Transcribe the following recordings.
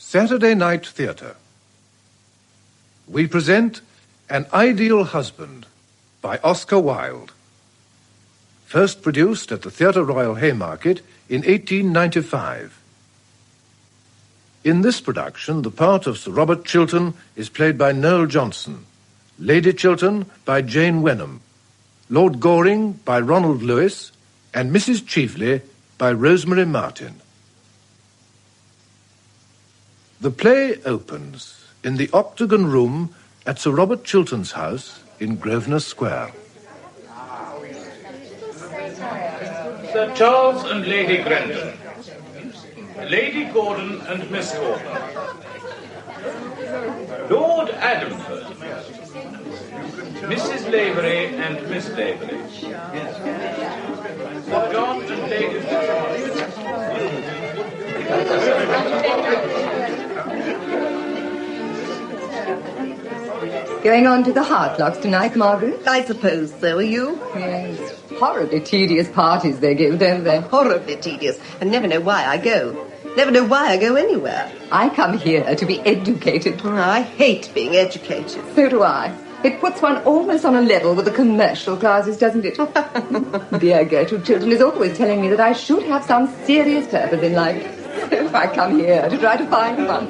Saturday Night Theatre. We present An Ideal Husband by Oscar Wilde. First produced at the Theatre Royal Haymarket in 1895. In this production, the part of Sir Robert Chiltern is played by Noel Johnson, Lady Chiltern by Jane Wenham, Lord Goring by Ronald Lewis, and Mrs. Cheveley by Rosemary Martin. The play opens in the Octagon Room at Sir Robert Chiltern's house in Grosvenor Square. Sir Charles and Lady Grendon, Lady Gordon and Miss Gordon, Lord Adamford, Mrs. Lavery and Miss Lavery, Sir John and Lady Going on to the Hartlocks tonight, Margaret? I suppose so. Are you? Yes. Horribly tedious parties they give, don't they? Horribly tedious. And never know why I go. Never know why I go anywhere. I come here to be educated. Oh, I hate being educated. So do I. It puts one almost on a level with the commercial classes, doesn't it? Dear Gertrude Chiltern is always telling me that I should have some serious purpose in life. So I come here to try to find one.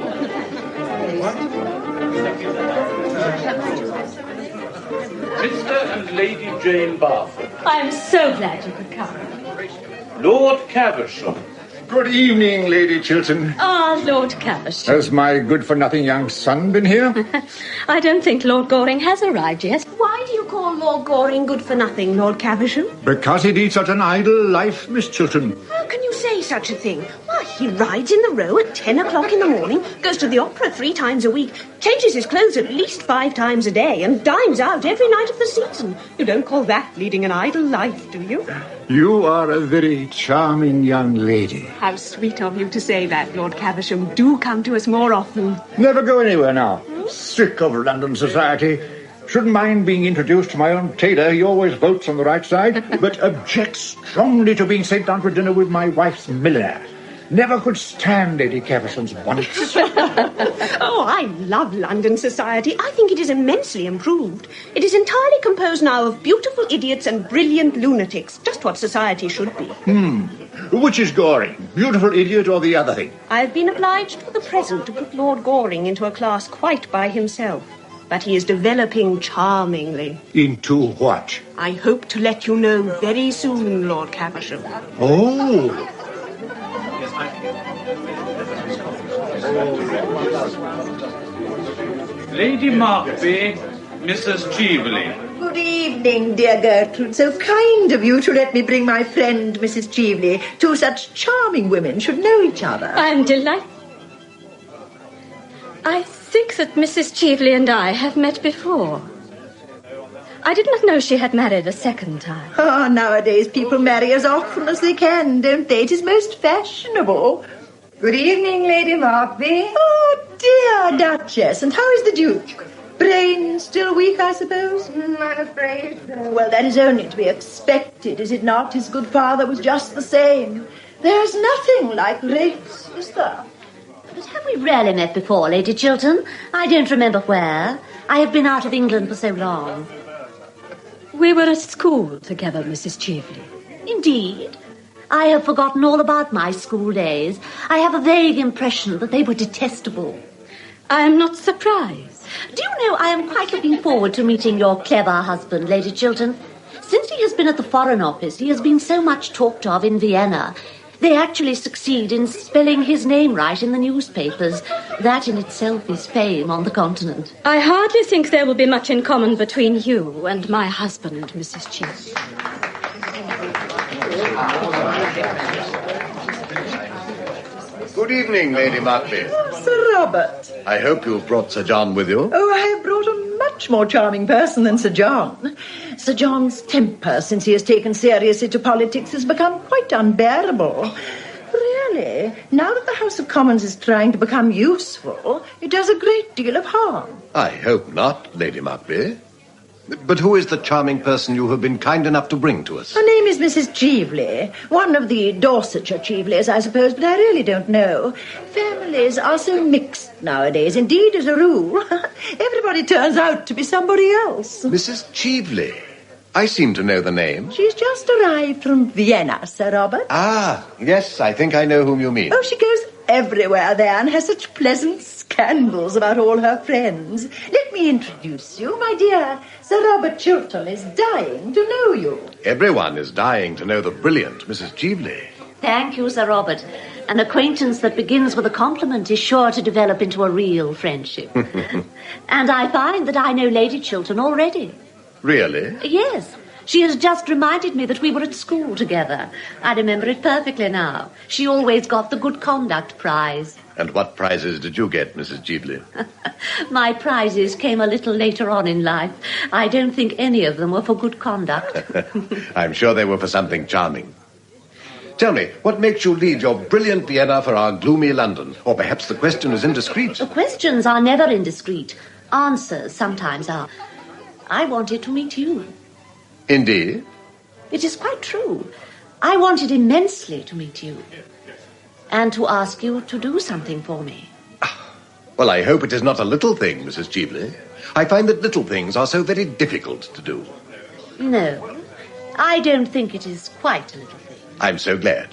Mr. and Lady Jane Barford. I am so glad you could come. Lord Caversham. Good evening, Lady Chiltern. Ah, Lord Caversham. Has my good-for-nothing young son been here? I don't think Lord Goring has arrived yet. Why do you call Lord Goring good for nothing, Lord Caversham? Because he leads such an idle life, Miss Chiltern. How can you say such a thing? Why, he rides in the Row at 10 o'clock in the morning, goes to the opera 3 times a week, changes his clothes at least 5 times a day, and dines out every night of the season. You don't call that leading an idle life, do you? You are a very charming young lady. How sweet of you to say that, Lord Caversham. Do come to us more often. Never go anywhere now. Sick of London society. Shouldn't mind being introduced to my own tailor. He always votes on the right side, but objects strongly to being sent down for dinner with my wife's milliner. Never could stand Lady Caversham's bonnets. Oh, I love London society. I think it is immensely improved. It is entirely composed now of beautiful idiots and brilliant lunatics, just what society should be. Which is Goring? Beautiful idiot or the other thing? I have been obliged for the present to put Lord Goring into a class quite by himself. But he is developing charmingly. Into what? I hope to let you know very soon, Lord Caversham. Oh! Lady Markby, Mrs. Cheveley. Good evening, dear Gertrude. So kind of you to let me bring my friend, Mrs. Cheveley. 2 such charming women should know each other. I'm delighted. I think that Mrs. Cheveley and I have met before. I did not know she had married a second time. Oh, nowadays people marry as often as they can, don't they? It is most fashionable. Good evening, Lady Markby. Oh, dear Duchess. And how is the Duke? Brain still weak, I suppose? I'm afraid so. Well, that is only to be expected, is it not? His good father was just the same. There's nothing like race, is there? But have we really met before, Lady Chiltern? I don't remember where. I have been out of England for so long. We were at school together, Mrs. Cheveley. Indeed. I have forgotten all about my school days. I have a vague impression that they were detestable. I am not surprised. Do you know, I am quite looking forward to meeting your clever husband, Lady Chiltern. Since he has been at the Foreign Office, he has been so much talked of in Vienna. They actually succeed in spelling his name right in the newspapers. That in itself is fame on the continent. I hardly think there will be much in common between you and my husband, Mrs. Cheveley. Good evening, Lady Markby. Sir Robert. I hope you've brought Sir John with you. Oh, I have brought a much more charming person than Sir John. Sir John's temper, since he has taken seriously to politics, has become quite unbearable. Really, now that the House of Commons is trying to become useful, it does a great deal of harm. I hope not, Lady Markby. But who is the charming person you have been kind enough to bring to us? Her name is Mrs. Cheveley, one of the Dorsetshire Cheveleys, I suppose, but I really don't know. Families are so mixed nowadays. Indeed, as a rule, everybody turns out to be somebody else. Mrs. Cheveley. I seem to know the name. She's just arrived from Vienna, Sir Robert. Ah, yes, I think I know whom you mean. Oh, she goes everywhere there and has such pleasant scandals about all her friends. Let me introduce you, my dear. Sir Robert Chiltern is dying to know you. Everyone is dying to know the brilliant Mrs. Cheveley. Thank you, Sir Robert. An acquaintance that begins with a compliment is sure to develop into a real friendship. And I find that I know Lady Chiltern already. Really? Yes. She has just reminded me that we were at school together. I remember it perfectly now. She always got the Good Conduct Prize. And what prizes did you get, Mrs. Cheveley? My prizes came a little later on in life. I don't think any of them were for good conduct. I'm sure they were for something charming. Tell me, what makes you leave your brilliant Vienna for our gloomy London? Or perhaps the question is indiscreet. The questions are never indiscreet. Answers sometimes are. I wanted to meet you. Indeed? It is quite true. I wanted immensely to meet you. And to ask you to do something for me. Well, I hope it is not a little thing, Mrs. Cheveley. I find that little things are so very difficult to do. No, I don't think it is quite a little thing. I'm so glad.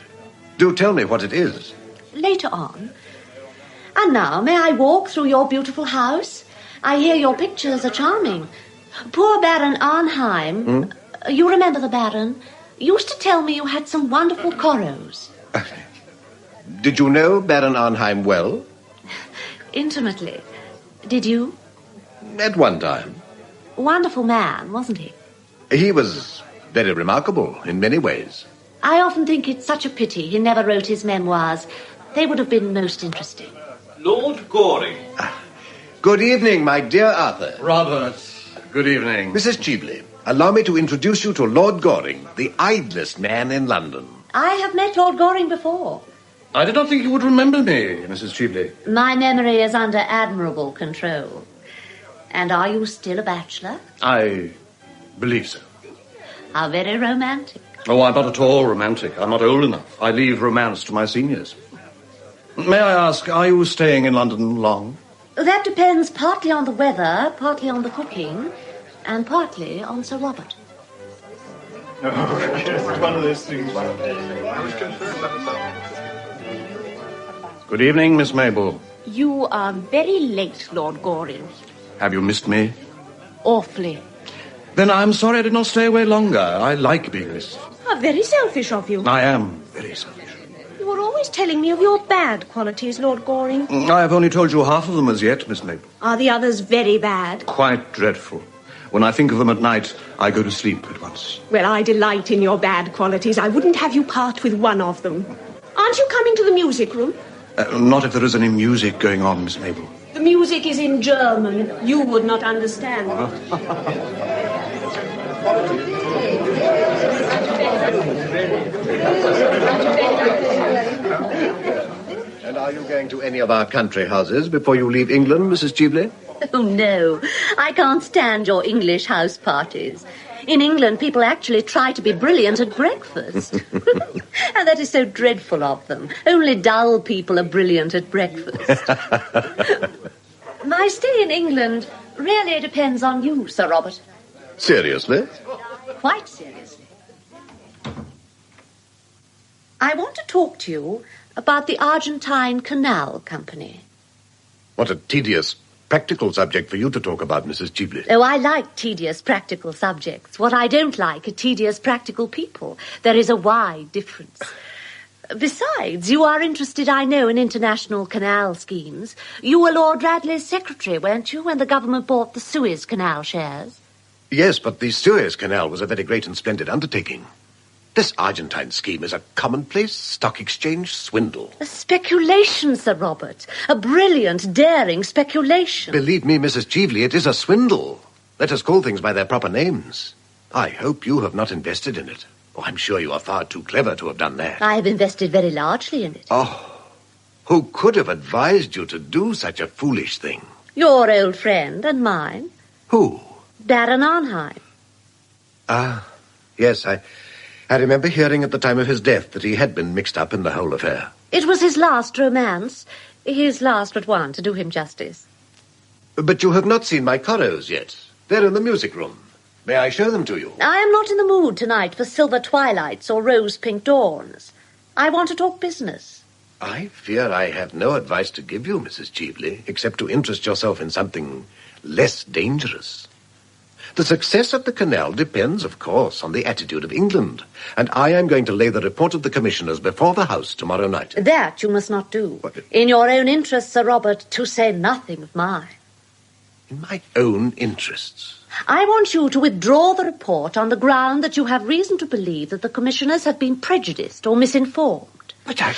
Do tell me what it is. Later on. And now, may I walk through your beautiful house? I hear your pictures are charming. Poor Baron Arnheim, you remember the Baron, used to tell me you had some wonderful corals. Did you know Baron Arnheim well? Intimately. Did you? At one time. Wonderful man, wasn't he? He was very remarkable in many ways. I often think it's such a pity he never wrote his memoirs. They would have been most interesting. Lord Goring. Good evening, my dear Arthur. Robert, good evening. Mrs. Cheveley, allow me to introduce you to Lord Goring, the idlest man in London. I have met Lord Goring before. I did not think you would remember me, Mrs. Cheveley. My memory is under admirable control. And are you still a bachelor? I believe so. How very romantic. Oh, I'm not at all romantic. I'm not old enough. I leave romance to my seniors. May I ask, are you staying in London long? That depends partly on the weather, partly on the cooking, and partly on Sir Robert. Oh, just one of those things. Good evening, Miss Mabel. You are very late, Lord Goring. Have you missed me? Awfully. Then I'm sorry I did not stay away longer. I like being missed. How very selfish of you. I am very selfish. You were always telling me of your bad qualities, Lord Goring. I have only told you half of them as yet, Miss Mabel. Are the others very bad? Quite dreadful. When I think of them at night, I go to sleep at once. Well, I delight in your bad qualities. I wouldn't have you part with one of them. Aren't you coming to the music room? Not if there is any music going on, Miss Mabel. The music is in German. You would not understand. And are you going to any of our country houses before you leave England, Mrs. Cheveley? Oh, no. I can't stand your English house parties. In England, people actually try to be brilliant at breakfast. And that is so dreadful of them. Only dull people are brilliant at breakfast. My stay in England really depends on you, Sir Robert. Seriously? Quite seriously. I want to talk to you about the Argentine Canal Company. What a tedious practical subject for you to talk about, Mrs. Cheveley. Oh, I like tedious practical subjects. What I don't like are tedious practical people. There is a wide difference. Besides, you are interested, I know, in international canal schemes. You were Lord Radley's secretary, weren't you, when the government bought the Suez Canal shares? Yes, but the Suez Canal was a very great and splendid undertaking. This Argentine scheme is a commonplace stock exchange swindle. A speculation, Sir Robert. A brilliant, daring speculation. Believe me, Mrs. Cheveley, it is a swindle. Let us call things by their proper names. I hope you have not invested in it. Oh, I'm sure you are far too clever to have done that. I have invested very largely in it. Oh, who could have advised you to do such a foolish thing? Your old friend and mine. Who? Baron Arnheim. Ah, yes, I remember hearing at the time of his death that he had been mixed up in the whole affair. It was his last romance. His last but one, to do him justice. But you have not seen my corals yet. They're in the music room. May I show them to you? I am not in the mood tonight for silver twilights or rose-pink dawns. I want to talk business. I fear I have no advice to give you, Mrs. Cheveley, except to interest yourself in something less dangerous. The success of the canal depends, of course, on the attitude of England, and I am going to lay the report of the commissioners before the House tomorrow night. That you must not do. What? In your own interests, Sir Robert, to say nothing of mine. In my own interests? I want you to withdraw the report on the ground that you have reason to believe that the commissioners have been prejudiced or misinformed.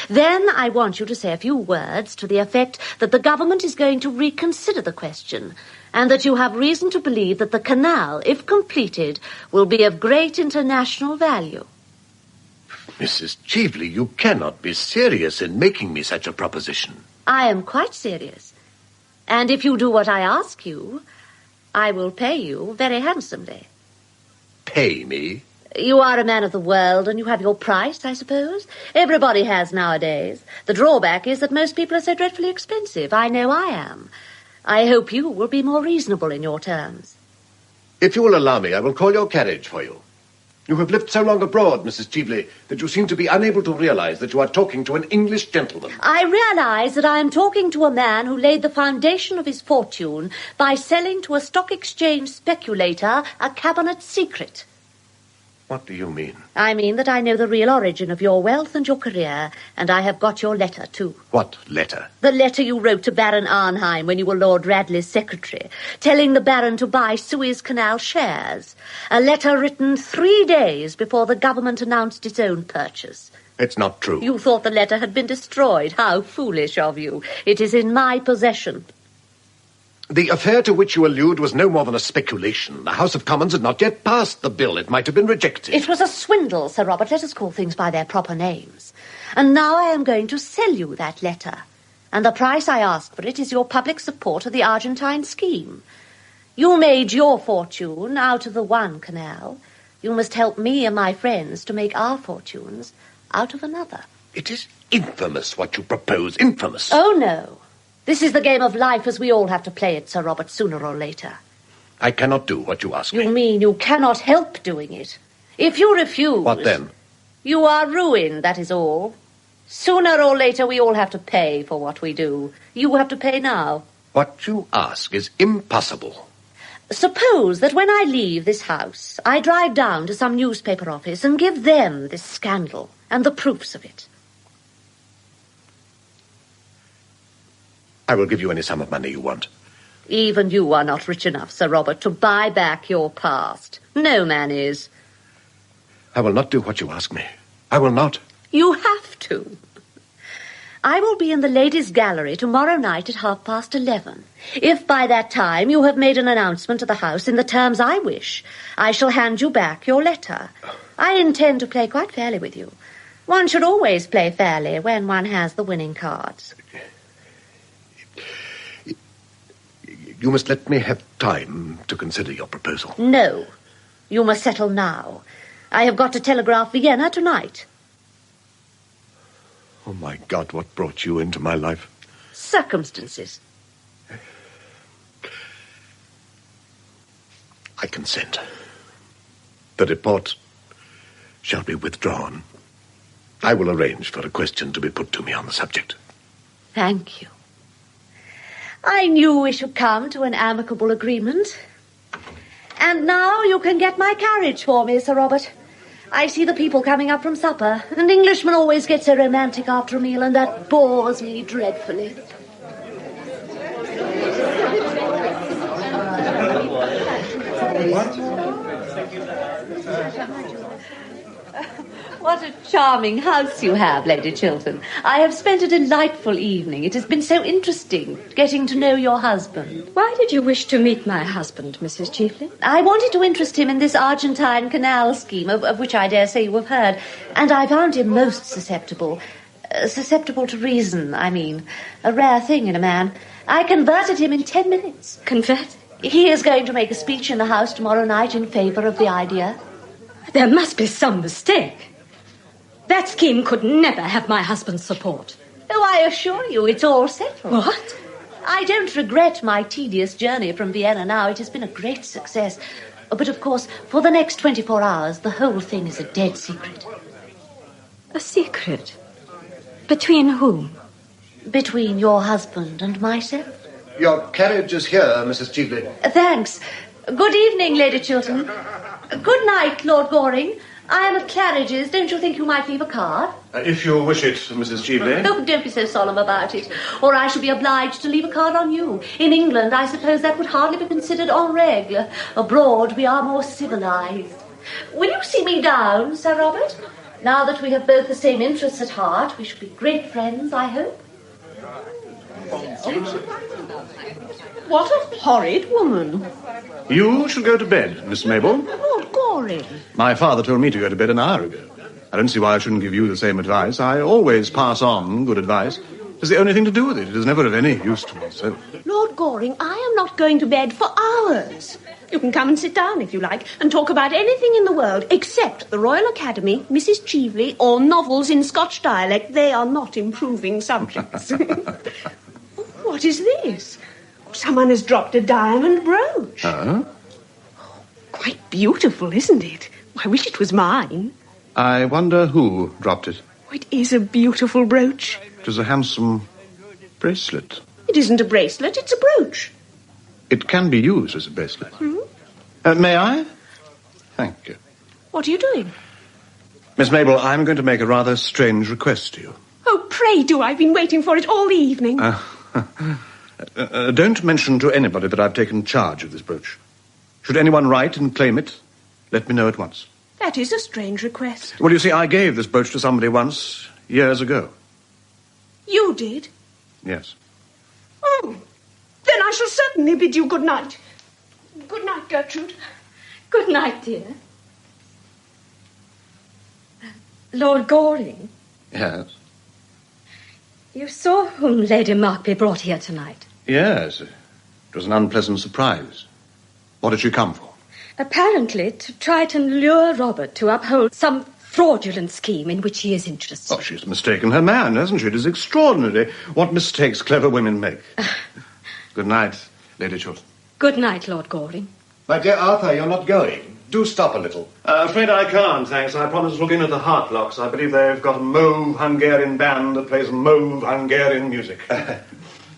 Then I want you to say a few words to the effect that the government is going to reconsider the question, and that you have reason to believe that the canal, if completed, will be of great international value. Mrs. Cheveley, you cannot be serious in making me such a proposition. I am quite serious. And if you do what I ask you, I will pay you very handsomely. Pay me? You are a man of the world, and you have your price, I suppose. Everybody has nowadays. The drawback is that most people are so dreadfully expensive. I know I am. I hope you will be more reasonable in your terms. If you will allow me, I will call your carriage for you. You have lived so long abroad, Mrs. Cheveley, that you seem to be unable to realize that you are talking to an English gentleman. I realize that I am talking to a man who laid the foundation of his fortune by selling to a stock exchange speculator a cabinet secret. What do you mean? I mean that I know the real origin of your wealth and your career, and I have got your letter, too. What letter? The letter you wrote to Baron Arnheim when you were Lord Radley's secretary, telling the Baron to buy Suez Canal shares. A letter written 3 days before the government announced its own purchase. It's not true. You thought the letter had been destroyed. How foolish of you. It is in my possession. The affair to which you allude was no more than a speculation. The House of Commons had not yet passed the bill. It might have been rejected. It was a swindle, Sir Robert. Let us call things by their proper names. And now I am going to sell you that letter. And the price I ask for it is your public support of the Argentine scheme. You made your fortune out of the one canal. You must help me and my friends to make our fortunes out of another. It is infamous what you propose. Infamous. Oh, no. This is the game of life as we all have to play it, Sir Robert, sooner or later. I cannot do what you ask me. You mean you cannot help doing it? If you refuse... What then? You are ruined, that is all. Sooner or later we all have to pay for what we do. You have to pay now. What you ask is impossible. Suppose that when I leave this house, I drive down to some newspaper office and give them this scandal and the proofs of it. I will give you any sum of money you want. Even you are not rich enough, Sir Robert, to buy back your past. No man is. I will not do what you ask me. I will not. You have to. I will be in the ladies' gallery tomorrow night at 11:30. If by that time you have made an announcement to the House in the terms I wish, I shall hand you back your letter. I intend to play quite fairly with you. One should always play fairly when one has the winning cards. You must let me have time to consider your proposal. No. You must settle now. I have got to telegraph Vienna tonight. Oh, my God, what brought you into my life? Circumstances. I consent. The report shall be withdrawn. I will arrange for a question to be put to me on the subject. Thank you. I knew we should come to an amicable agreement. And now you can get my carriage for me, Sir Robert. I see the people coming up from supper, and Englishmen always get so romantic after a meal, and that bores me dreadfully. What a charming house you have, Lady Chiltern. I have spent a delightful evening. It has been so interesting getting to know your husband. Why did you wish to meet my husband, Mrs. Cheveley? I wanted to interest him in this Argentine canal scheme, of which I dare say you have heard, and I found him most susceptible. Susceptible to reason, I mean. A rare thing in a man. I converted him in 10 minutes. Converted? He is going to make a speech in the House tomorrow night in favour of the idea. There must be some mistake. That scheme could never have my husband's support. Oh, I assure you, it's all settled. What? I don't regret my tedious journey from Vienna now. It has been a great success. But, of course, for the next 24 hours, the whole thing is a dead secret. A secret? Between whom? Between your husband and myself. Your carriage is here, Mrs. Cheveley. Thanks. Good evening, Lady Chiltern. Good night, Lord Goring. I am at Claridge's. Don't you think you might leave a card? If you wish it, Mrs. Cheveley. Oh, don't be so solemn about it, or I shall be obliged to leave a card on you. In England, I suppose that would hardly be considered en règle. Abroad, we are more civilized. Will you see me down, Sir Robert? Now that we have both the same interests at heart, we shall be great friends, I hope. What a horrid woman. You shall go to bed, Miss Mabel. Lord Goring. My father told me to go to bed an hour ago. I don't see why I shouldn't give you the same advice. I always pass on good advice. It's the only thing to do with it. It is never of any use to myself. Lord Goring, I am not going to bed for hours. You can come and sit down if you like and talk about anything in the world except the Royal Academy, Mrs. Cheveley, or novels in Scotch dialect. They are not improving subjects. What is this? Someone has dropped a diamond brooch. Huh? Quite beautiful, isn't it? I wish it was mine. I wonder who dropped it. It is a beautiful brooch. It is a handsome bracelet. It isn't a bracelet, it's a brooch. It can be used as a bracelet. May I? Thank you. What are you doing? Miss Mabel, I'm going to make a rather strange request to you. Oh, pray do. I've been waiting for it all the evening. Don't mention to anybody that I've taken charge of this brooch. Should anyone write and claim it, let me know at once. That is a strange request. Well, you see, I gave this brooch to somebody once, years ago. You did? Yes. Oh, then I shall certainly bid you good night. Good night, Gertrude. Good night, dear. Lord Goring, Yes. you saw whom Lady Markby brought here tonight. Yes. It was an unpleasant surprise. What did she come for? Apparently to try to lure Robert to uphold some fraudulent scheme in which he is interested. Oh, she's mistaken her man, hasn't she? It is extraordinary what mistakes clever women make. Good night, Lady Chiltern. Good night, Lord Goring. My dear Arthur, you're not going. Do stop a little. Afraid I can't, thanks. I promised to look in at the Heartlocks. I believe they've got a mauve Hungarian band that plays mauve Hungarian music.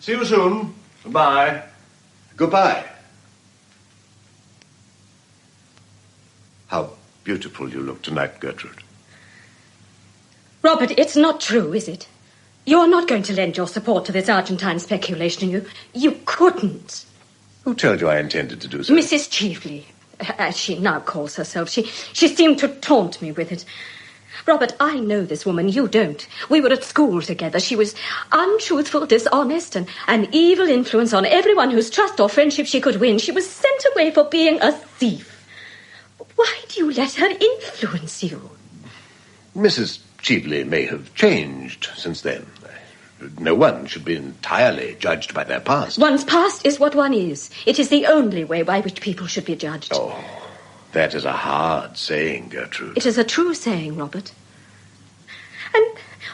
See you soon. Goodbye. Goodbye. How beautiful you look tonight, Gertrude. Robert, it's not true, is it? You're not going to lend your support to this Argentine speculation, you couldn't. Who told you I intended to do so? Mrs. Cheveley, as she now calls herself. She seemed to taunt me with it. Robert, I know this woman, you don't. We were at school together. She was untruthful, dishonest, and an evil influence on everyone whose trust or friendship she could win. She was sent away for being a thief. Why do you let her influence you? Mrs. Cheveley may have changed since then. No one should be entirely judged by their past. One's past is what one is. It is the only way by which people should be judged. Oh, that is a hard saying, Gertrude. It is a true saying, Robert. And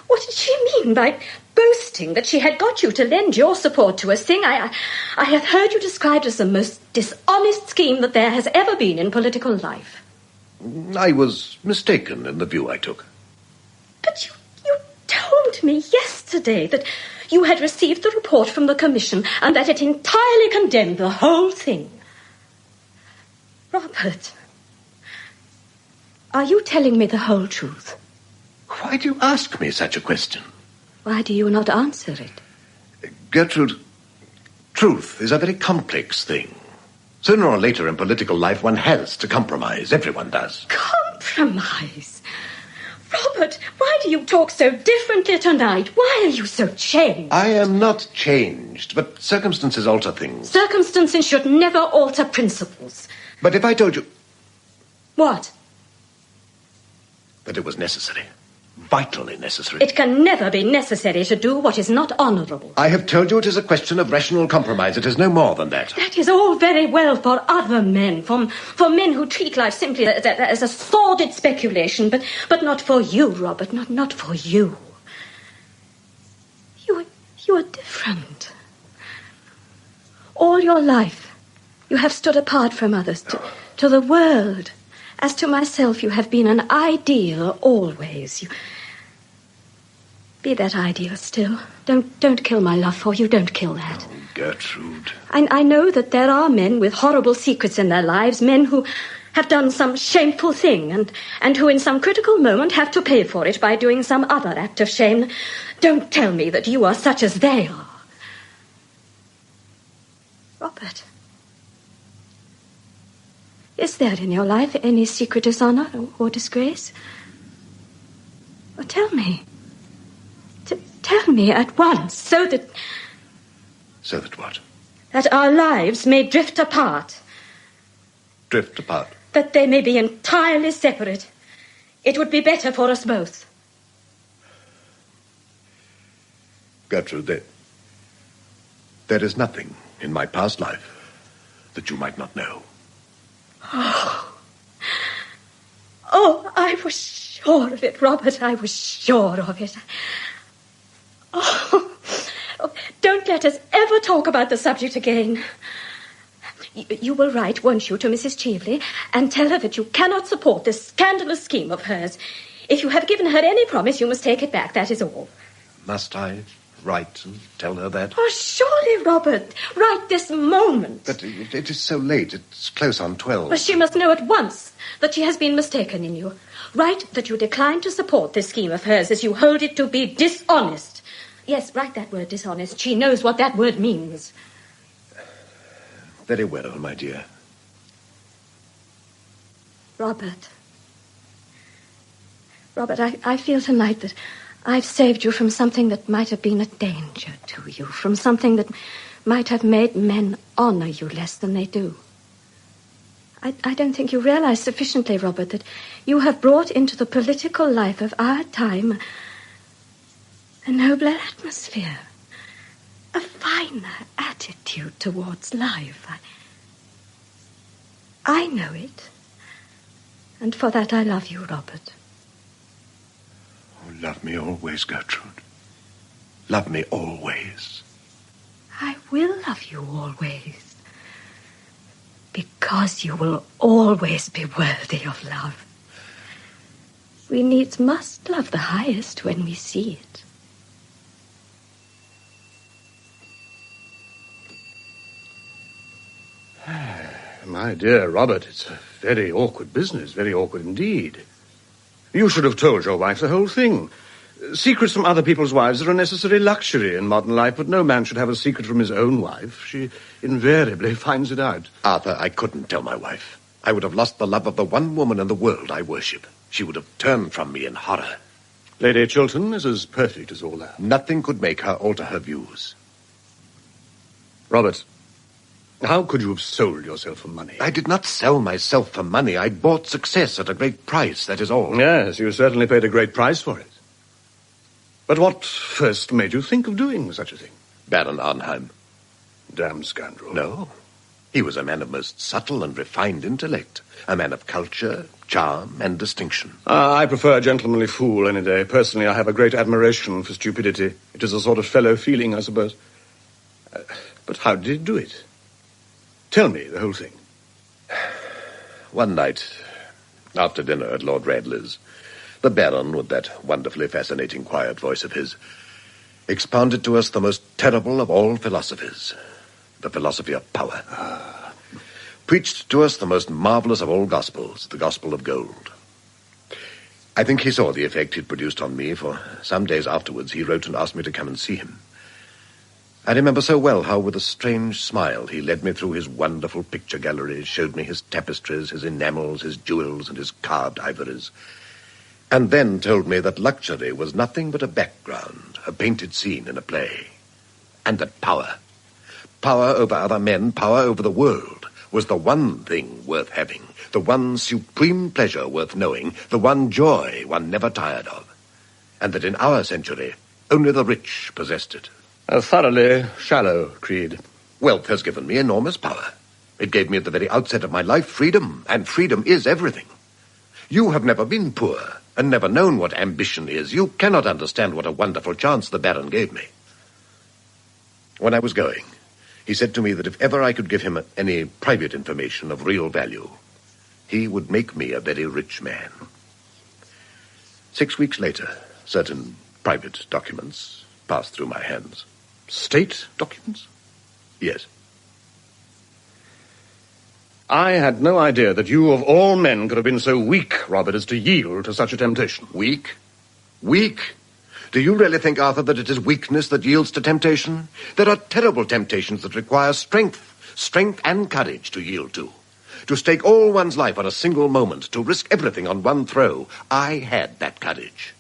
what did she mean by boasting that she had got you to lend your support to a thing I have heard you described as the most dishonest scheme that there has ever been in political life? I was mistaken in the view I took. But you told me yesterday that you had received the report from the Commission and that it entirely condemned the whole thing. Robert, are you telling me the whole truth? Why do you ask me such a question? Why do you not answer it? Gertrude, truth is a very complex thing. Sooner or later in political life, one has to compromise. Everyone does. Compromise? Robert, why do you talk so differently tonight? Why are you so changed? I am not changed, but circumstances alter things. Circumstances should never alter principles. But if I told you... What? That it was necessary. Vitally necessary. It can never be necessary to do what is not honourable. I have told you it is a question of rational compromise. It is no more than that. That is all very well for other men, for men who treat life simply as a sordid speculation, but not for you, Robert, not for you. You are different. All your life, you have stood apart from others, to the world. As to myself, you have been an ideal always. Be that ideal still. Don't kill my love for you. Don't kill that. Oh, Gertrude. I know that there are men with horrible secrets in their lives, men who have done some shameful thing and who in some critical moment have to pay for it by doing some other act of shame. Don't tell me that you are such as they are. Robert, is there in your life any secret dishonor or disgrace? Well, tell me. Tell me at once, so that... So that what? That our lives may drift apart. Drift apart? That they may be entirely separate. It would be better for us both. Gertrude, there is nothing in my past life that you might not know. Oh, I was sure of it, Robert. I was sure of it. Oh, don't let us ever talk about the subject again. You will write, won't you, to Mrs. Cheveley and tell her that you cannot support this scandalous scheme of hers. If you have given her any promise, you must take it back, that is all. Must I write and tell her that? Oh, surely, Robert. Write this moment. But it is so late. It's close on 12. Well, she must know at once that she has been mistaken in you. Write that you decline to support this scheme of hers as you hold it to be dishonest. Yes, write that word, dishonest. She knows what that word means. Very well, my dear. Robert, I feel tonight that I've saved you from something that might have been a danger to you, from something that might have made men honor you less than they do. I don't think you realize sufficiently, Robert, that you have brought into the political life of our time a nobler atmosphere, a finer attitude towards life. I know it, and for that I love you, Robert. Oh, love me always, Gertrude. Love me always. I will love you always, because you will always be worthy of love. We needs must love the highest when we see it. My dear Robert, it's a very awkward business, very awkward indeed. You should have told your wife the whole thing. Secrets from other people's wives are a necessary luxury in modern life, but no man should have a secret from his own wife. She invariably finds it out. Arthur, I couldn't tell my wife. I would have lost the love of the one woman in the world I worship. She would have turned from me in horror. Lady Chiltern is as perfect as all that. Nothing could make her alter her views. Robert, how could you have sold yourself for money? I did not sell myself for money. I bought success at a great price, that is all. Yes, you certainly paid a great price for it. But what first made you think of doing such a thing? Baron Arnheim. Damned scoundrel. No. He was a man of most subtle and refined intellect. A man of culture, charm, and distinction. I prefer a gentlemanly fool any day. Personally, I have a great admiration for stupidity. It is a sort of fellow feeling, I suppose. But how did he do it? Tell me the whole thing. One night, after dinner at Lord Radley's, the Baron, with that wonderfully fascinating quiet voice of his, expounded to us the most terrible of all philosophies, the philosophy of power. Preached to us the most marvelous of all gospels, the gospel of gold. I think he saw the effect he'd produced on me, for some days afterwards he wrote and asked me to come and see him. I remember so well how, with a strange smile, he led me through his wonderful picture galleries, showed me his tapestries, his enamels, his jewels, and his carved ivories, and then told me that luxury was nothing but a background, a painted scene in a play, and that power over other men, power over the world, was the one thing worth having, the one supreme pleasure worth knowing, the one joy one never tired of. and that in our century only the rich possessed it. A thoroughly shallow creed. Wealth has given me enormous power. It gave me at the very outset of my life freedom, and freedom is everything. You have never been poor, and never known what ambition is. You cannot understand what a wonderful chance the Baron gave me. When I was going, he said to me that if ever I could give him any private information of real value, he would make me a very rich man. 6 weeks later, certain private documents passed through my hands. State documents? Yes. I had no idea that you, of all men, could have been so weak, Robert, as to yield to such a temptation. Weak? Weak? Do you really think, Arthur, that it is weakness that yields to temptation? There are terrible temptations that require strength and courage to yield to. To stake all one's life on a single moment, to risk everything on one throw. I had that courage.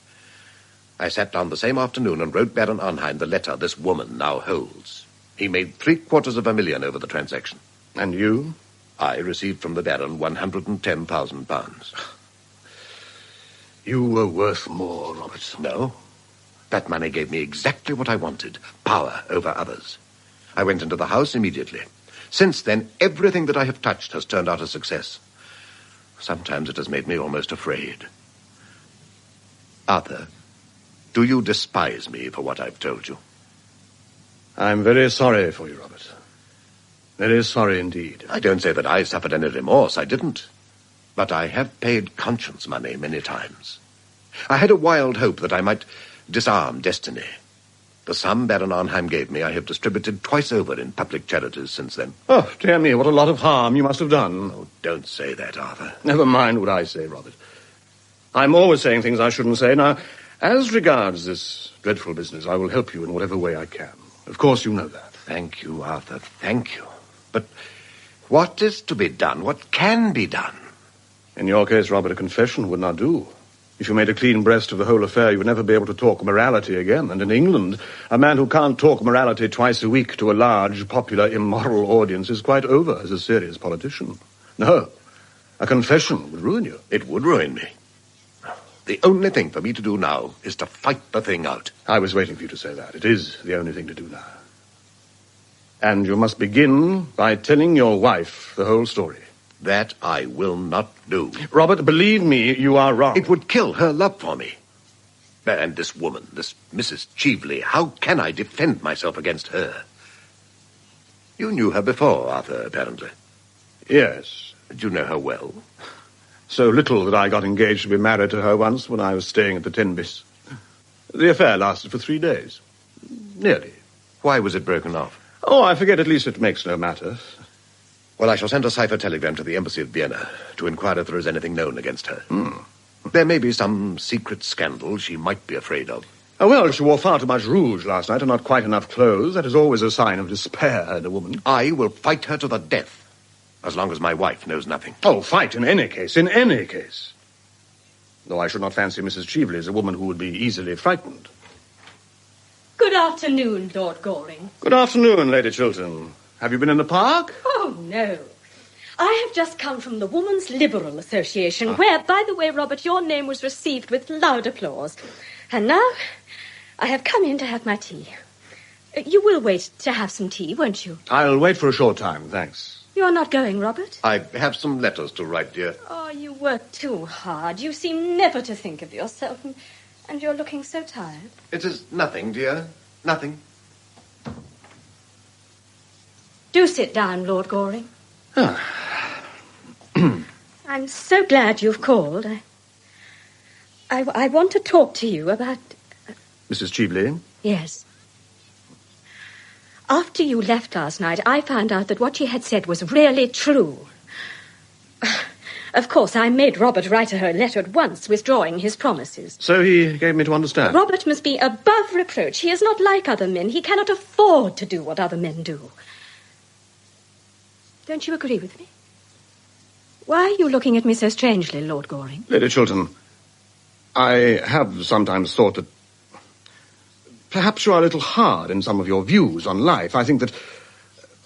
I sat down the same afternoon and wrote Baron Arnheim the letter this woman now holds. He made £750,000 over the transaction. And you? I received from the Baron £110,000. You were worth more, Robert. No. That money gave me exactly what I wanted, power over others. I went into the house immediately. Since then, everything that I have touched has turned out a success. Sometimes it has made me almost afraid. Arthur, do you despise me for what I've told you? I'm very sorry for you, Robert. Very sorry indeed. I don't say that I suffered any remorse. I didn't. But I have paid conscience money many times. I had a wild hope that I might disarm destiny. The sum Baron Arnheim gave me I have distributed twice over in public charities since then. Oh, dear me, what a lot of harm you must have done. Oh, don't say that, Arthur. Never mind what I say, Robert. I'm always saying things I shouldn't say. Now, as regards this dreadful business, I will help you in whatever way I can. Of course you know that. Thank you, Arthur, thank you. But what is to be done? What can be done? In your case, Robert, a confession would not do. If you made a clean breast of the whole affair, you would never be able to talk morality again. And in England, a man who can't talk morality twice a week to a large, popular, immoral audience is quite over as a serious politician. No, a confession would ruin you. It would ruin me. The only thing for me to do now is to fight the thing out. I was waiting for you to say that. It is the only thing to do now. And you must begin by telling your wife the whole story. That I will not do. Robert, believe me, you are wrong. It would kill her love for me. And this woman, this Mrs. Cheveley, how can I defend myself against her? You knew her before, Arthur, apparently. Yes. Did you know her well? So little that I got engaged to be married to her once when I was staying at the Tenbys. The affair lasted for 3 days. Nearly. Why was it broken off? Oh, I forget. At least it makes no matter. Well, I shall send a cipher telegram to the embassy at Vienna to inquire if there is anything known against her. There may be some secret scandal she might be afraid of. Oh, well, she wore far too much rouge last night and not quite enough clothes. That is always a sign of despair in a woman. I will fight her to the death, as long as my wife knows nothing. Oh, fight in any case, in any case. Though I should not fancy Mrs. Cheveley as a woman who would be easily frightened. Good afternoon, Lord Goring. Good afternoon, Lady Chiltern. Have you been in the park? Oh, no. I have just come from the Woman's Liberal Association, where, by the way, Robert, your name was received with loud applause. And now I have come in to have my tea. You will wait to have some tea, won't you? I'll wait for a short time, thanks. You're not going, Robert? I have some letters to write, dear. Oh, you work too hard. You seem never to think of yourself, and you're looking so tired. It is nothing, dear. Nothing. Do sit down, Lord Goring. I'm so glad you've called. I want to talk to you about... Mrs. Cheveley? Yes. After you left last night, I found out that what she had said was really true. Of course, I made Robert write her a letter at once, withdrawing his promises. So he gave me to understand. Robert must be above reproach. He is not like other men. He cannot afford to do what other men do. Don't you agree with me? Why are you looking at me so strangely, Lord Goring? Lady Chiltern, I have sometimes thought that perhaps you are a little hard in some of your views on life. I think that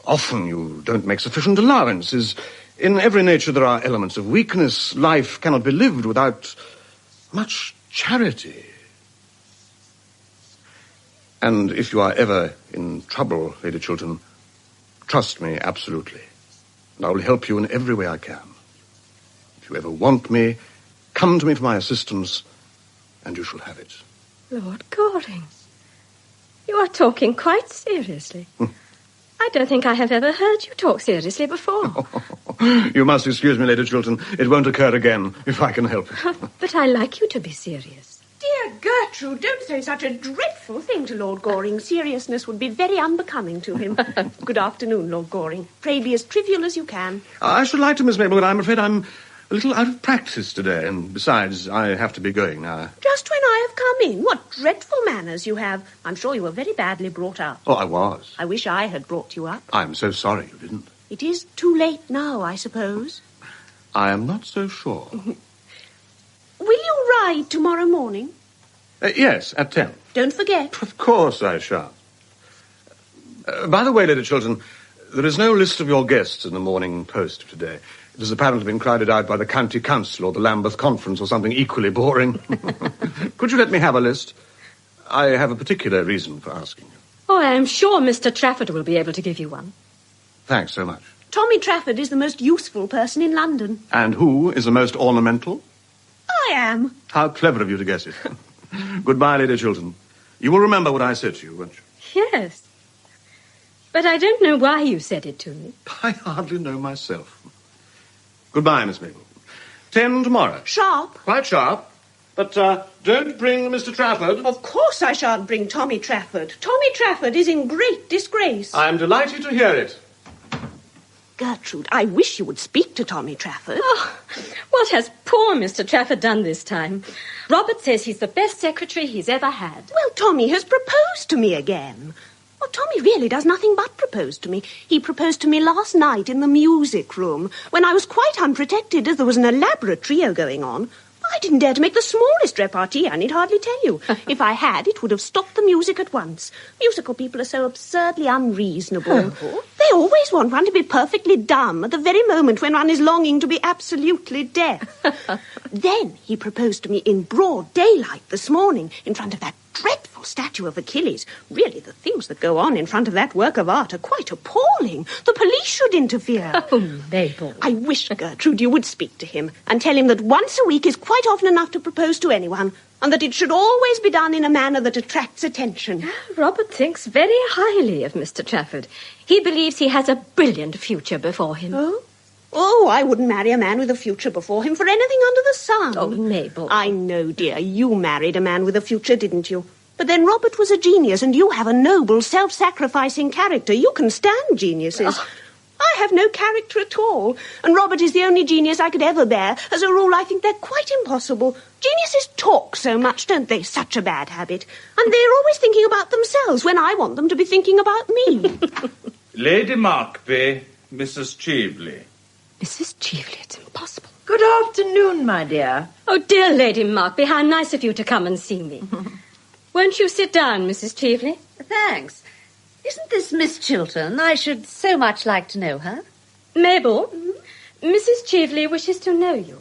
often you don't make sufficient allowances. In every nature there are elements of weakness. Life cannot be lived without much charity. And if you are ever in trouble, Lady Chiltern, trust me absolutely. And I will help you in every way I can. If you ever want me, come to me for my assistance, and you shall have it. Lord Goring, you are talking quite seriously. I don't think I have ever heard you talk seriously before. You must excuse me, Lady Chiltern. It won't occur again, if I can help it. But I like you to be serious. Dear Gertrude, don't say such a dreadful thing to Lord Goring. Seriousness would be very unbecoming to him. Good afternoon, Lord Goring. Pray be as trivial as you can. I should like to, Miss Mabel, but I'm afraid I'm a little out of practice today, and besides, I have to be going now. Just when I have come in. What dreadful manners you have. I'm sure you were very badly brought up. Oh, I was. I wish I had brought you up. I'm so sorry you didn't. It is too late now, I suppose. I am not so sure. Will you ride tomorrow morning? Yes, at 10. Don't forget. Of course I shall. By the way, Lady Chiltern, there is no list of your guests in the Morning Post of today. It has apparently been crowded out by the County Council or the Lambeth Conference or something equally boring. Could you let me have a list? I have a particular reason for asking you. Oh, I am sure Mr. Trafford will be able to give you one. Thanks so much. Tommy Trafford is the most useful person in London. And who is the most ornamental? I am. How clever of you to guess it. Goodbye, Lady Chiltern. You will remember what I said to you, won't you? Yes. But I don't know why you said it to me. I hardly know myself. Goodbye, Miss Mabel. 10 tomorrow. Sharp? Quite sharp. But don't bring Mr. Trafford. Of course I shan't bring Tommy Trafford. Tommy Trafford is in great disgrace. I am delighted to hear it. Gertrude, I wish you would speak to Tommy Trafford. Oh, what has poor Mr. Trafford done this time? Robert says he's the best secretary he's ever had. Well, Tommy has proposed to me again. Well, Tommy really does nothing but propose to me. He proposed to me last night in the music room, when I was quite unprotected, as there was an elaborate trio going on. I didn't dare to make the smallest repartee, I need hardly tell you. If I had, it would have stopped the music at once. Musical people are so absurdly unreasonable. They always want one to be perfectly dumb at the very moment when one is longing to be absolutely deaf. Then he proposed to me in broad daylight this morning, in front of that dreadful statue of Achilles. Really, the things that go on in front of that work of art are quite appalling. The police should interfere. Oh, Mabel. I wish, Gertrude, you would speak to him and tell him that once a week is quite often enough to propose to anyone, and that it should always be done in a manner that attracts attention. Robert thinks very highly of Mr. Trafford. He believes he has a brilliant future before him. Oh? Oh, I wouldn't marry a man with a future before him for anything under the sun. Oh, Mabel. I know, dear. You married a man with a future, didn't you? But then Robert was a genius, and you have a noble, self-sacrificing character. You can stand geniuses. Oh. I have no character at all, and Robert is the only genius I could ever bear. As a rule, I think they're quite impossible. Geniuses talk so much, don't they? Such a bad habit. And they're always thinking about themselves when I want them to be thinking about me. Lady Markby, Mrs. Cheveley. Mrs. Cheveley, it's impossible. Good afternoon, my dear. Oh, dear Lady Markby, how nice of you to come and see me. Won't you sit down, Mrs. Cheveley? Thanks. Isn't this Miss Chiltern? I should so much like to know her. Mabel, Mrs. Cheveley wishes to know you.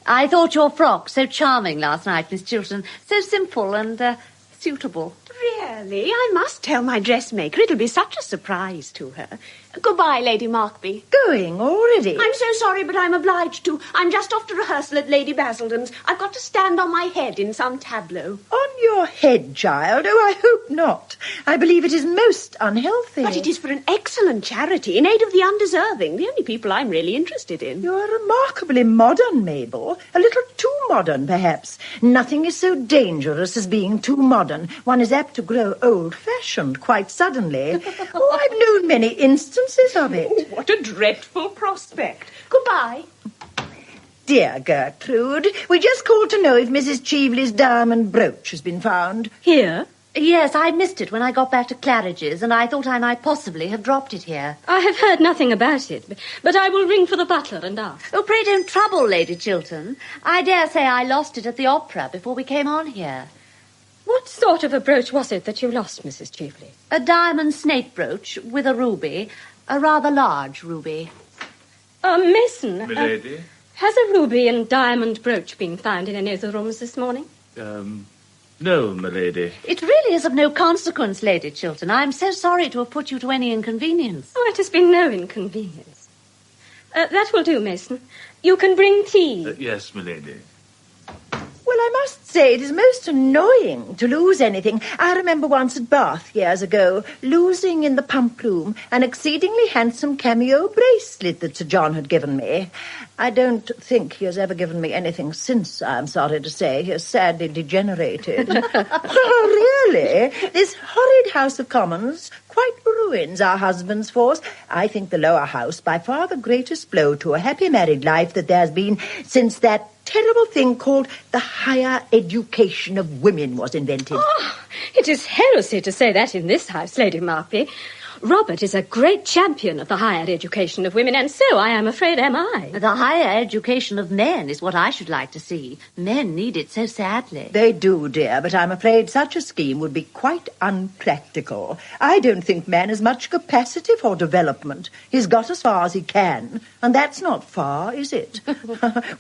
I thought your frock so charming last night, Miss Chiltern. So simple and suitable. Really? I must tell my dressmaker. It'll be such a surprise to her. Goodbye, Lady Markby. Going already? I'm so sorry, but I'm obliged to. I'm just off to rehearsal at Lady Basildon's. I've got to stand on my head in some tableau. On your head, child? Oh, I hope not. I believe it is most unhealthy. But it is for an excellent charity in aid of the undeserving, the only people I'm really interested in. You're remarkably modern, Mabel. A little too modern, perhaps. Nothing is so dangerous as being too modern. One is apt to grow old-fashioned quite suddenly. Oh, I've known many instances of it. Oh, what a dreadful prospect. Goodbye. Dear Gertrude, we just called to know if Mrs. Cheveley's diamond brooch has been found. Here? Yes, I missed it when I got back to Claridge's, and I thought I might possibly have dropped it here. I have heard nothing about it, but I will ring for the butler and ask. Oh, pray don't trouble, Lady Chiltern. I dare say I lost it at the opera before we came on here. What sort of a brooch was it that you lost, Mrs. Cheveley? A diamond snake brooch with a ruby, a rather large ruby. Mason. Milady? Has a ruby and diamond brooch been found in any of the rooms this morning? No, milady. It really is of no consequence, Lady Chiltern. I'm so sorry to have put you to any inconvenience. Oh, it has been no inconvenience. That will do, Mason. You can bring tea. Yes, milady. Well, I must say it is most annoying to lose anything. I remember once at Bath years ago, losing in the pump room an exceedingly handsome cameo bracelet that Sir John had given me. I don't think he has ever given me anything since, I'm sorry to say. He has sadly degenerated. Really? This horrid House of Commons quite ruins our husbands' force. I think the lower house by far the greatest blow to a happy married life that there's been since that terrible thing called the higher education of women was invented. Oh, it is heresy to say that in this house, Lady Markby. Robert is a great champion of the higher education of women, and so, I am afraid, am I. The higher education of men is what I should like to see. Men need it so sadly. They do, dear, but I'm afraid such a scheme would be quite unpractical. I don't think man has much capacity for development. He's got as far as he can, and that's not far, is it?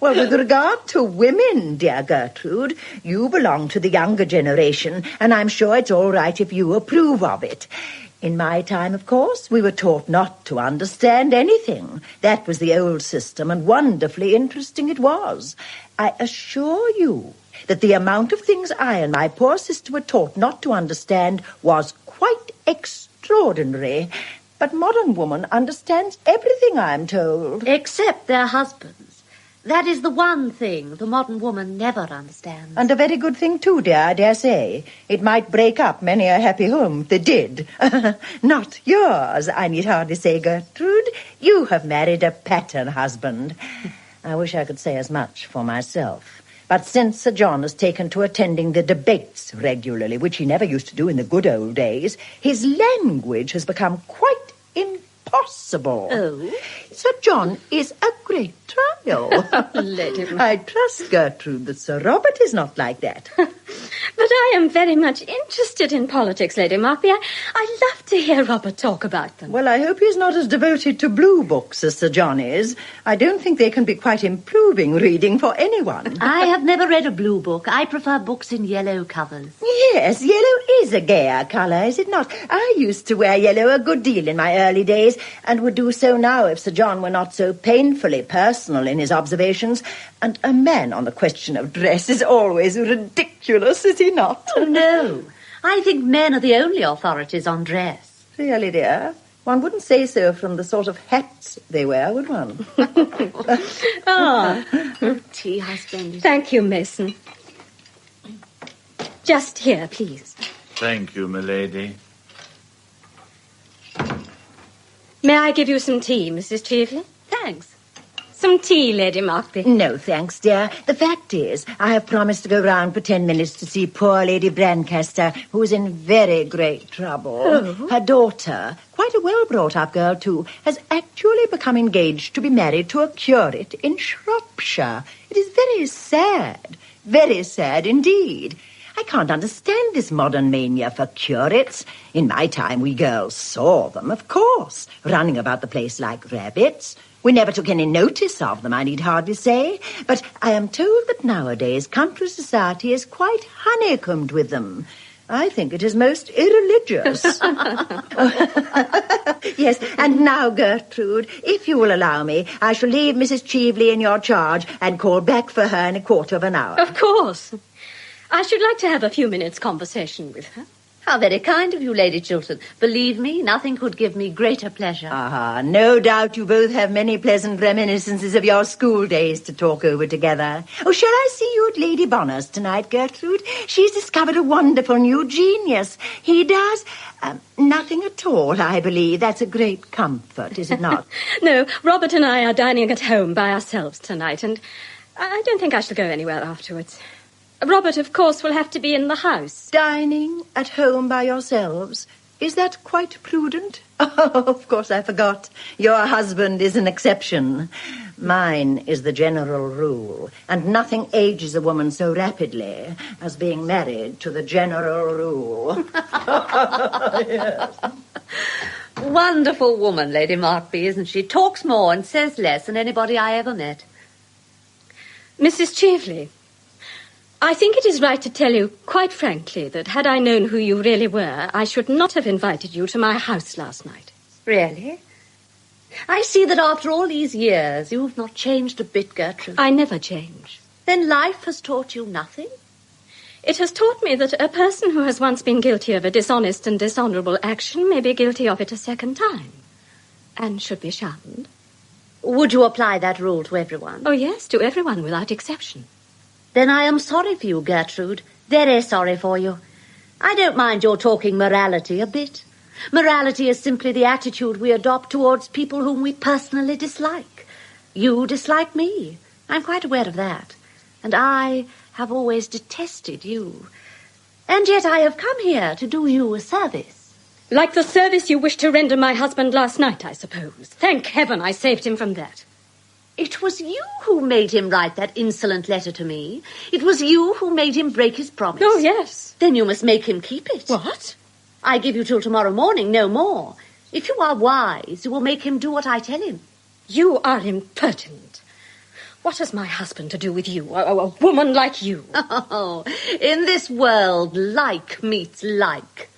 Well, with regard to women, dear Gertrude, you belong to the younger generation, and I'm sure it's all right if you approve of it. In my time, of course, we were taught not to understand anything. That was the old system, and wonderfully interesting it was. I assure you that the amount of things I and my poor sister were taught not to understand was quite extraordinary. But modern woman understands everything, I'm told. Except their husbands. That is the one thing the modern woman never understands. And a very good thing, too, dear, I dare say. It might break up many a happy home if they did. Not yours, I need hardly say, Gertrude. You have married a pattern husband. I wish I could say as much for myself. But since Sir John has taken to attending the debates regularly, which he never used to do in the good old days, his language has become quite impossible. Oh? Sir John is a great trial. Lady Markby. I trust, Gertrude, that Sir Robert is not like that. But I am very much interested in politics, Lady Markby. I love to hear Robert talk about them. Well, I hope he's not as devoted to blue books as Sir John is. I don't think they can be quite improving reading for anyone. I have never read a blue book. I prefer books in yellow covers. Yes, yellow is a gayer colour, is it not? I used to wear yellow a good deal in my early days, and would do so now if Sir John were not so painfully personal in his observations. And a man on the question of dress is always ridiculous, is he not? Oh, no. I think men are the only authorities on dress. Really, dear? One wouldn't say so from the sort of hats they wear, would one? Tea, husband. Thank you, Mason. Just here, please. Thank you, milady. May I give you some tea, Mrs. Cheveley? Thanks. Some tea, Lady Markby. No, thanks, dear. The fact is, I have promised to go round for 10 minutes to see poor Lady Brancaster, who is in very great trouble. Oh. Her daughter, quite a well-brought-up girl, too, has actually become engaged to be married to a curate in Shropshire. It is very sad indeed. I can't understand this modern mania for curates. In my time, we girls saw them, of course, running about the place like rabbits. We never took any notice of them, I need hardly say. But I am told that nowadays country society is quite honeycombed with them. I think it is most irreligious. Yes, and now, Gertrude, if you will allow me, I shall leave Mrs. Cheveley in your charge and call back for her in a quarter of an hour. Of course. I should like to have a few minutes' conversation with her. How very kind of you, Lady Chiltern. Believe me, nothing could give me greater pleasure. No doubt you both have many pleasant reminiscences of your school days to talk over together. Oh, shall I see you at Lady Bonner's tonight, Gertrude? She's discovered a wonderful new genius. He does nothing at all, I believe. That's a great comfort, is it not? No, Robert and I are dining at home by ourselves tonight, and I don't think I shall go anywhere afterwards. Robert, of course, will have to be in the house. Dining at home by yourselves? Is that quite prudent? Oh, of course, I forgot. Your husband is an exception. Mine is the general rule, and nothing ages a woman so rapidly as being married to the general rule. Yes. Wonderful woman, Lady Markby, isn't she? Talks more and says less than anybody I ever met. Mrs. Cheveley, I think it is right to tell you, quite frankly, that had I known who you really were, I should not have invited you to my house last night. Really? I see that after all these years, you have not changed a bit, Gertrude. I never change. Then life has taught you nothing? It has taught me that a person who has once been guilty of a dishonest and dishonourable action may be guilty of it a second time, and should be shunned. Would you apply that rule to everyone? Oh, yes, to everyone without exception. Then I am sorry for you, Gertrude. Very sorry for you. I don't mind your talking morality a bit. Morality is simply the attitude we adopt towards people whom we personally dislike. You dislike me. I'm quite aware of that. And I have always detested you. And yet I have come here to do you a service. Like the service you wished to render my husband last night, I suppose. Thank heaven I saved him from that. It was you who made him write that insolent letter to me. It was you who made him break his promise. Oh, yes. Then you must make him keep it. What? I give you till tomorrow morning, no more. If you are wise, you will make him do what I tell him. You are impertinent. What has my husband to do with you, a woman like you? Oh, in this world, like meets like.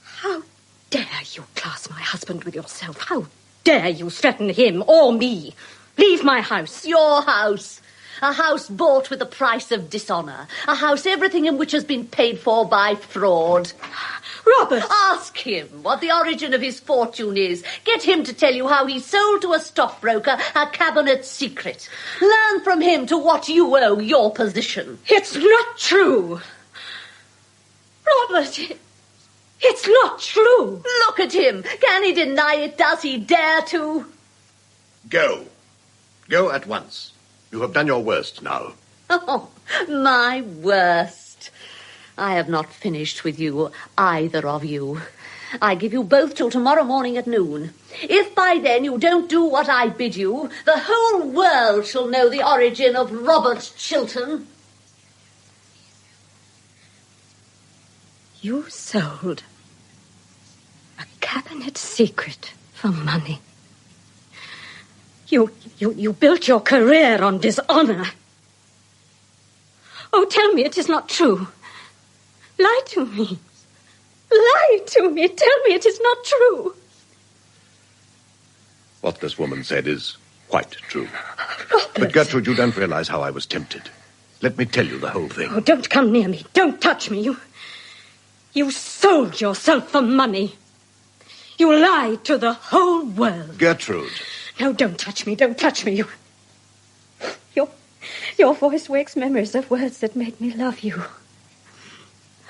How dare you class my husband with yourself? How dare you threaten him or me? Leave my house. Your house. A house bought with the price of dishonour. A house everything in which has been paid for by fraud. Robert! Ask him what the origin of his fortune is. Get him to tell you how he sold to a stockbroker a cabinet secret. Learn from him to what you owe your position. It's not true. Robert, it's not true. Look at him. Can he deny it? Does he dare to? Go. Go at once. You have done your worst now. Oh, my worst. I have not finished with you, either of you. I give you both till tomorrow morning at noon. If by then you don't do what I bid you, the whole world shall know the origin of Robert Chiltern. You sold a cabinet secret for money. You built your career on dishonour. Oh, tell me it is not true. Lie to me. Lie to me. Tell me it is not true. What this woman said is quite true. Robert. But Gertrude, you don't realize how I was tempted. Let me tell you the whole thing. Oh, don't come near me. Don't touch me. You sold yourself for money. You lied to the whole world. Gertrude. No, don't touch me. Don't touch me. Your voice wakes memories of words that made me love you.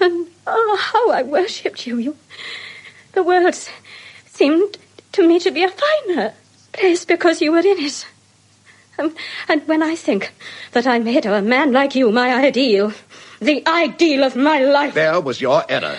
And how I worshipped you. The world seemed to me to be a finer place because you were in it. And when I think that I made a man like you my ideal, the ideal of my life... There was your error.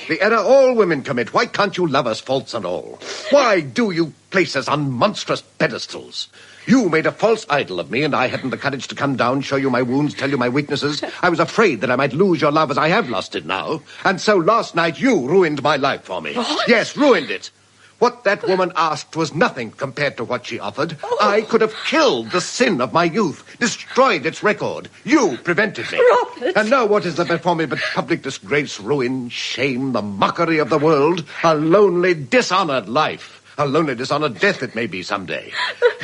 The error all women commit. Why can't you love us, faults and all? Why do you place us on monstrous pedestals? You made a false idol of me, and I hadn't the courage to come down, show you my wounds, tell you my weaknesses. I was afraid that I might lose your love as I have lost it now. And so last night you ruined my life for me. What? Yes, ruined it. What that woman asked was nothing compared to what she offered. I could have killed the sin of my youth, destroyed its record. You prevented me. Robert! And now what is there before me but public disgrace, ruin, shame, the mockery of the world, a lonely, dishonoured life. A lonely, dishonoured death it may be someday.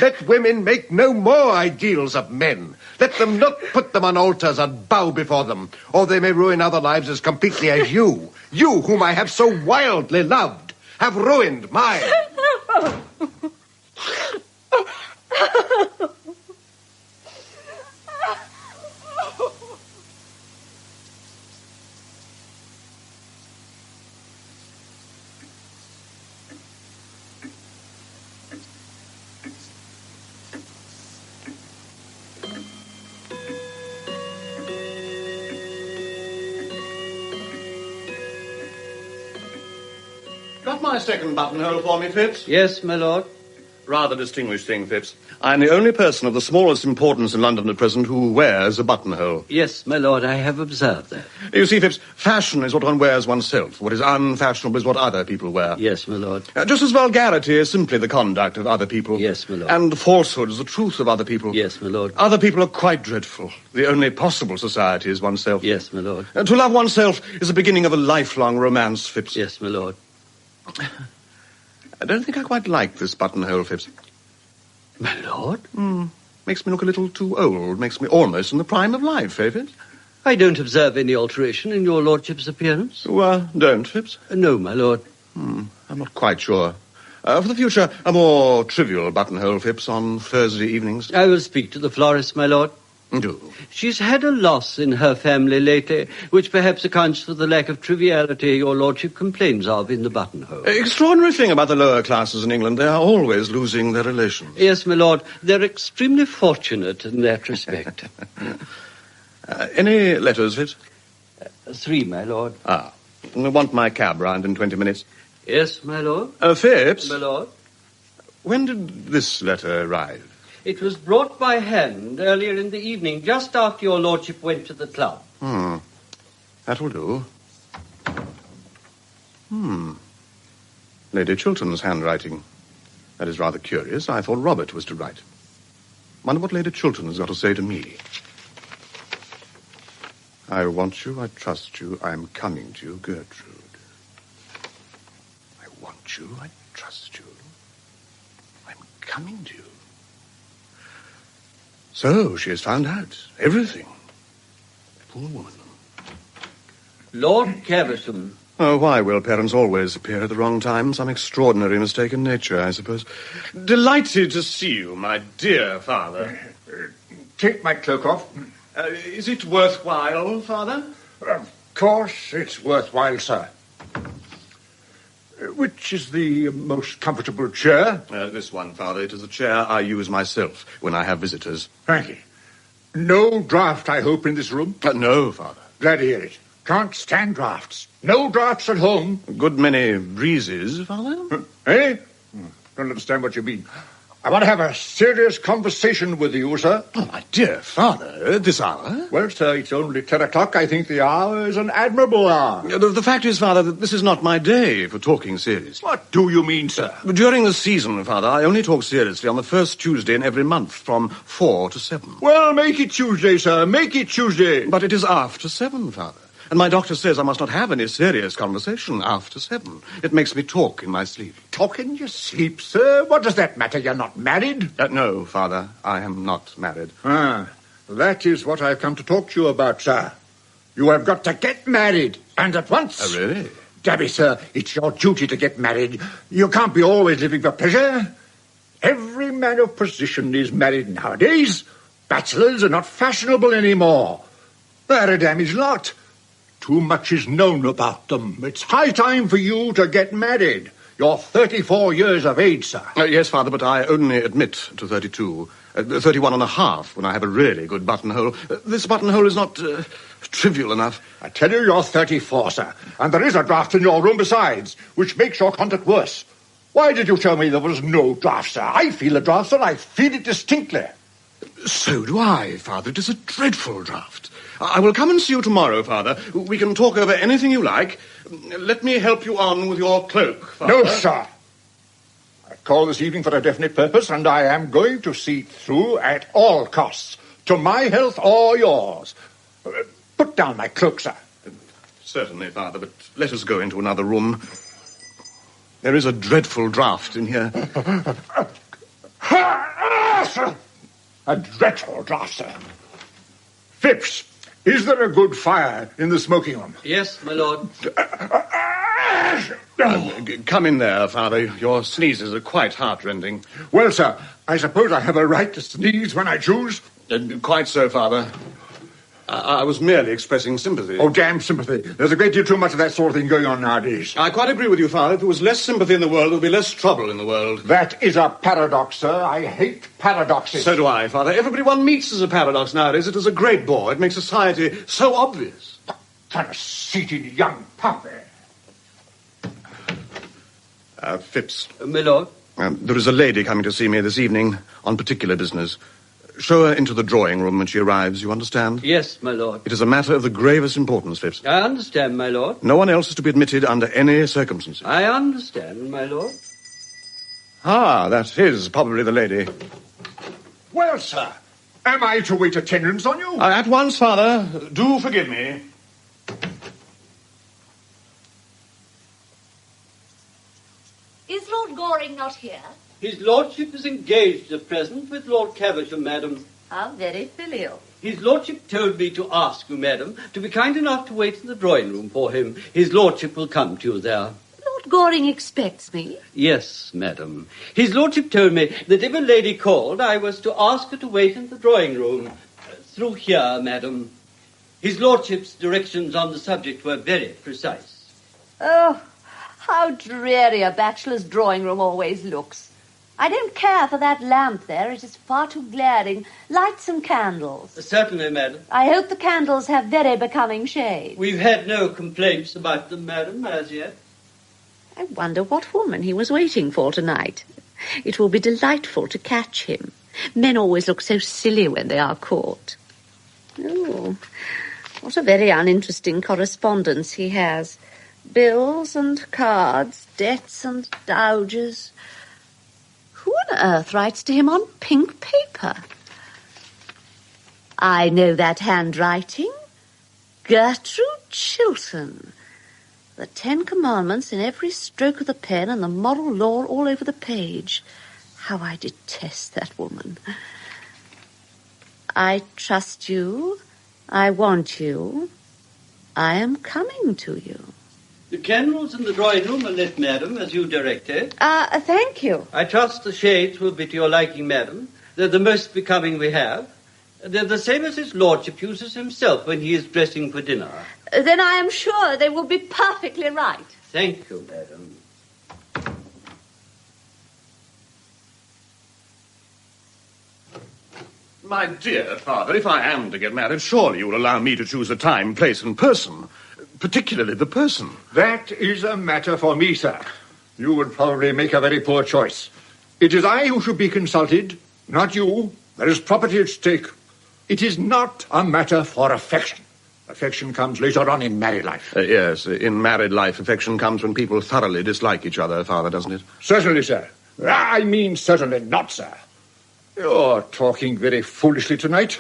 Let women make no more ideals of men. Let them not put them on altars and bow before them, or they may ruin other lives as completely as you whom I have so wildly loved, have ruined mine. Got my second buttonhole for me, Fitz? Yes, my lord. Rather distinguished thing, Phipps. I'm the only person of the smallest importance in London at present who wears a buttonhole. Yes, my lord, I have observed that. You see, Phipps, fashion is what one wears oneself. What is unfashionable is what other people wear. Yes, my lord. Just as vulgarity is simply the conduct of other people. Yes, my lord. And falsehood is the truth of other people. Yes, my lord. Other people are quite dreadful. The only possible society is oneself. Yes, my lord. To love oneself is the beginning of a lifelong romance, Phipps. Yes, my lord. I don't think I quite like this buttonhole, Phipps. My lord? Makes me look a little too old. Makes me almost in the prime of life, eh, Phipps? I don't observe any alteration in your lordship's appearance. You don't, Phipps? No, my lord. I'm not quite sure. For the future, a more trivial buttonhole, Phipps, on Thursday evenings. I will speak to the florist, my lord. Do. She's had a loss in her family lately, which perhaps accounts for the lack of triviality your lordship complains of in the buttonhole. Extraordinary thing about the lower classes in England. They are always losing their relations. Yes, my lord. They're extremely fortunate in that respect. Any letters, Phipps? 3, my lord. I want my cab round in 20 minutes. Yes, my lord. Phipps? My lord. When did this letter arrive? It was brought by hand earlier in the evening, just after your lordship went to the club. That'll do. Lady Chiltern's handwriting. That is rather curious. I thought Robert was to write. Wonder what Lady Chiltern has got to say to me. I want you, I trust you, I am coming to you, Gertrude. I want you, I trust you, I'm coming to you. So, she has found out everything. Poor woman. Lord Caversham. Oh, why will parents always appear at the wrong time? Some extraordinary mistake in nature, I suppose. Delighted to see you, my dear father. Take my cloak off. Is it worthwhile, Father? Of course it's worthwhile, sir. Which is the most comfortable chair? This one, Father. It is the chair I use myself when I have visitors. Thank you. No draught, I hope, in this room? No, Father. Glad to hear it. Can't stand draughts. No draughts at home. A good many breezes, Father. Eh? Don't understand what you mean. I want to have a serious conversation with you, sir. Oh, my dear Father, at this hour? Well, sir, it's only 10 o'clock. I think the hour is an admirable hour. The fact is, Father, that this is not my day for talking seriously. What do you mean, sir? During the season, Father, I only talk seriously on the first Tuesday in every month from 4 to 7. Well, make it Tuesday, sir. Make it Tuesday. But it is after 7, Father. And my doctor says I must not have any serious conversation after 7. It makes me talk in my sleep. Talk in your sleep, sir? What does that matter? You're not married? No, Father, I am not married. That is what I've come to talk to you about, sir. You have got to get married, and at once. Oh, really? Dabby, sir, it's your duty to get married. You can't be always living for pleasure. Every man of position is married nowadays. Bachelors are not fashionable anymore. They're a damaged lot. Too much is known about them. It's high time for you to get married. You're 34 years of age, sir. Yes, Father, but I only admit to 32. 31 and a half when I have a really good buttonhole. This buttonhole is not trivial enough. I tell you, you're 34, sir. And there is a draft in your room besides, which makes your conduct worse. Why did you tell me there was no draft, sir? I feel a draft, sir. I feel it distinctly. So do I, Father. It is a dreadful draft. I will come and see you tomorrow, Father. We can talk over anything you like. Let me help you on with your cloak, Father. No, sir. I called this evening for a definite purpose, and I am going to see it through at all costs, to my health or yours. Put down my cloak, sir. Certainly, Father, but let us go into another room. There is a dreadful draught in here. A dreadful draught, sir. Phipps, is there a good fire in the smoking room? Yes, my lord. Come in there, Father. Your sneezes are quite heartrending. Well, sir, I suppose I have a right to sneeze when I choose? Quite so, Father. I was merely expressing sympathy. Oh, damn sympathy. There's a great deal too much of that sort of thing going on nowadays. I quite agree with you, Father. If there was less sympathy in the world, there would be less trouble in the world. That is a paradox, sir. I hate paradoxes. So do I, Father. Everybody one meets is a paradox nowadays. It is a great bore. It makes society so obvious. Conceited young puppy. Phipps. My lord. There is a lady coming to see me this evening on particular business. Show her into the drawing room when she arrives, you understand? Yes, my lord. It is a matter of the gravest importance, Phipps. I understand, my lord. No one else is to be admitted under any circumstances. I understand, my lord. Ah, that is probably the lady. Well, sir, am I to wait attendance on you? At once, Father. Do forgive me. Is Lord Goring not here? His lordship is engaged at present with Lord Caversham, madam. How very filial. His lordship told me to ask you, madam, to be kind enough to wait in the drawing room for him. His lordship will come to you there. Lord Goring expects me? Yes, madam. His lordship told me that if a lady called, I was to ask her to wait in the drawing room. Through here, madam. His lordship's directions on the subject were very precise. Oh, how dreary a bachelor's drawing room always looks. I don't care for that lamp there. It is far too glaring. Light some candles. Certainly, madam. I hope the candles have very becoming shade. We've had no complaints about them, madam, as yet. I wonder what woman he was waiting for tonight. It will be delightful to catch him. Men always look so silly when they are caught. Oh, what a very uninteresting correspondence he has. Bills and cards, debts and dowagers. Who on earth writes to him on pink paper? I know that handwriting. Gertrude Chiltern. The 10 Commandments in every stroke of the pen and the moral law all over the page. How I detest that woman. I trust you. I want you. I am coming to you. The candles in the drawing room are lit, madam, as you directed. Thank you. I trust the shades will be to your liking, madam. They're the most becoming we have. They're the same as his lordship uses himself when he is dressing for dinner. Then I am sure they will be perfectly right. Thank you, madam. My dear father, if I am to get married, surely you will allow me to choose the time, place, and person. Particularly the person. That is a matter for me, sir. You would probably make a very poor choice. It is I who should be consulted, not you. There is property at stake. It is not a matter for affection. Affection comes later on in married life. Yes, in married life, affection comes when people thoroughly dislike each other, Father, doesn't it? Certainly, sir. I mean certainly not, sir. You're talking very foolishly tonight.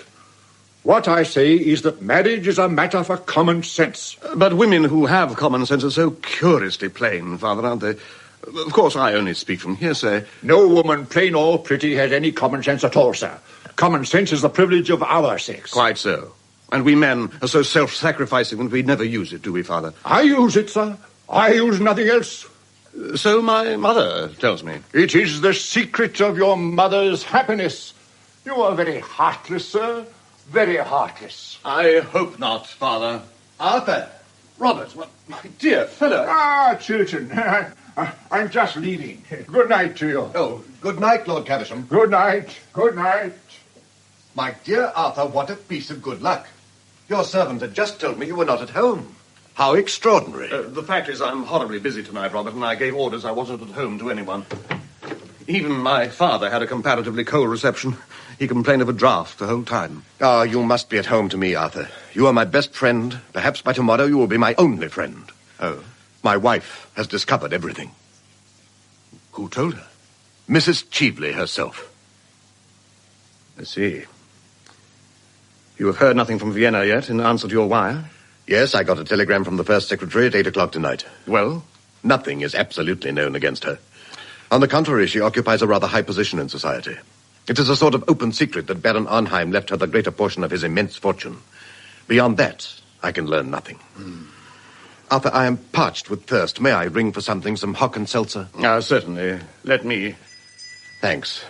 What I say is that marriage is a matter for common sense. But women who have common sense are so curiously plain, Father, aren't they? Of course, I only speak from hearsay. No woman, plain or pretty, has any common sense at all, sir. Common sense is the privilege of our sex. Quite so. And we men are so self-sacrificing that we never use it, do we, Father? I use it, sir. I use nothing else. So my mother tells me. It is the secret of your mother's happiness. You are very heartless, sir. Very heartless. I hope not, Father. Arthur! Robert, my dear fellow. Ah, Chiltern. I'm just leaving. Good night to you. Oh, good night, Lord Caversham. Good night. Good night. My dear Arthur, what a piece of good luck. Your servant had just told me you were not at home. How extraordinary. The fact is, I'm horribly busy tonight, Robert, and I gave orders I wasn't at home to anyone. Even my father had a comparatively cold reception. He complained of a draft the whole time. Ah, you must be at home to me, Arthur. You are my best friend. Perhaps by tomorrow you will be my only friend. Oh? My wife has discovered everything. Who told her? Mrs. Cheveley herself. I see. You have heard nothing from Vienna yet in answer to your wire? Yes, I got a telegram from the first secretary at 8 o'clock tonight. Well? Nothing is absolutely known against her. On the contrary, she occupies a rather high position in society. It is a sort of open secret that Baron Arnheim left her the greater portion of his immense fortune. Beyond that, I can learn nothing. Arthur, I am parched with thirst. May I ring for something, some hock and seltzer? Certainly. Let me. Thanks.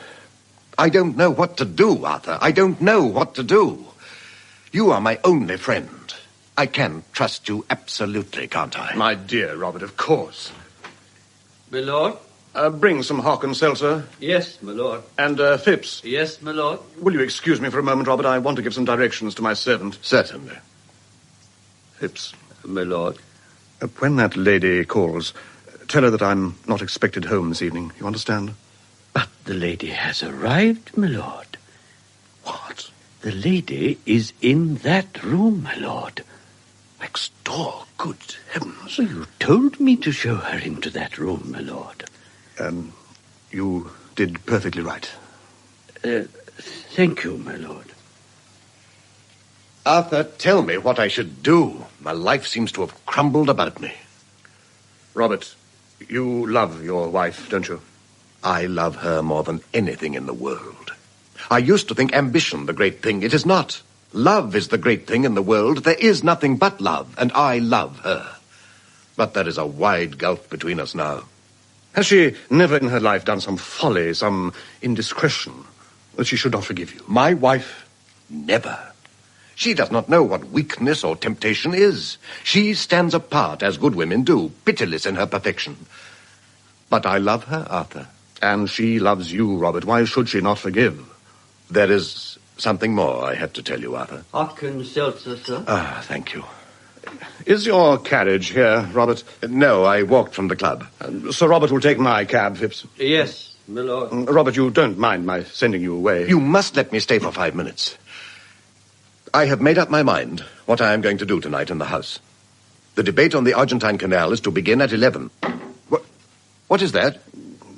I don't know what to do, Arthur. I don't know what to do. You are my only friend. I can trust you absolutely, can't I? My dear Robert, of course. My lord? Bring some hock and seltzer. Yes, my lord. And, Phipps. Yes, my lord. Will you excuse me for a moment, Robert? I want to give some directions to my servant. Certainly. Phipps. My lord. When that lady calls, tell her that I'm not expected home this evening. You understand? The lady has arrived, my lord. What? The lady is in that room, my lord. Next door? Good heavens. Well, you told me to show her into that room, my lord. You did perfectly right. Thank you, my lord. Arthur, tell me what I should do. My life seems to have crumbled about me. Robert, you love your wife, don't you? I love her more than anything in the world. I used to think ambition the great thing. It is not. Love is the great thing in the world. There is nothing but love, and I love her. But there is a wide gulf between us now. Has she never in her life done some folly, some indiscretion, that she should not forgive you? My wife? Never. She does not know what weakness or temptation is. She stands apart, as good women do, pitiless in her perfection. But I love her, Arthur. And she loves you, Robert. Why should she not forgive? There is something more I have to tell you, Arthur. Hot and seltzer, sir. Ah, thank you. Is your carriage here, Robert? No, I walked from the club. Sir Robert will take my cab, Phipps. Yes, my lord. Robert, you don't mind my sending you away? You must let me stay for 5 minutes. I have made up my mind what I am going to do tonight in the house. The debate on the Argentine Canal is to begin at 11. What is that?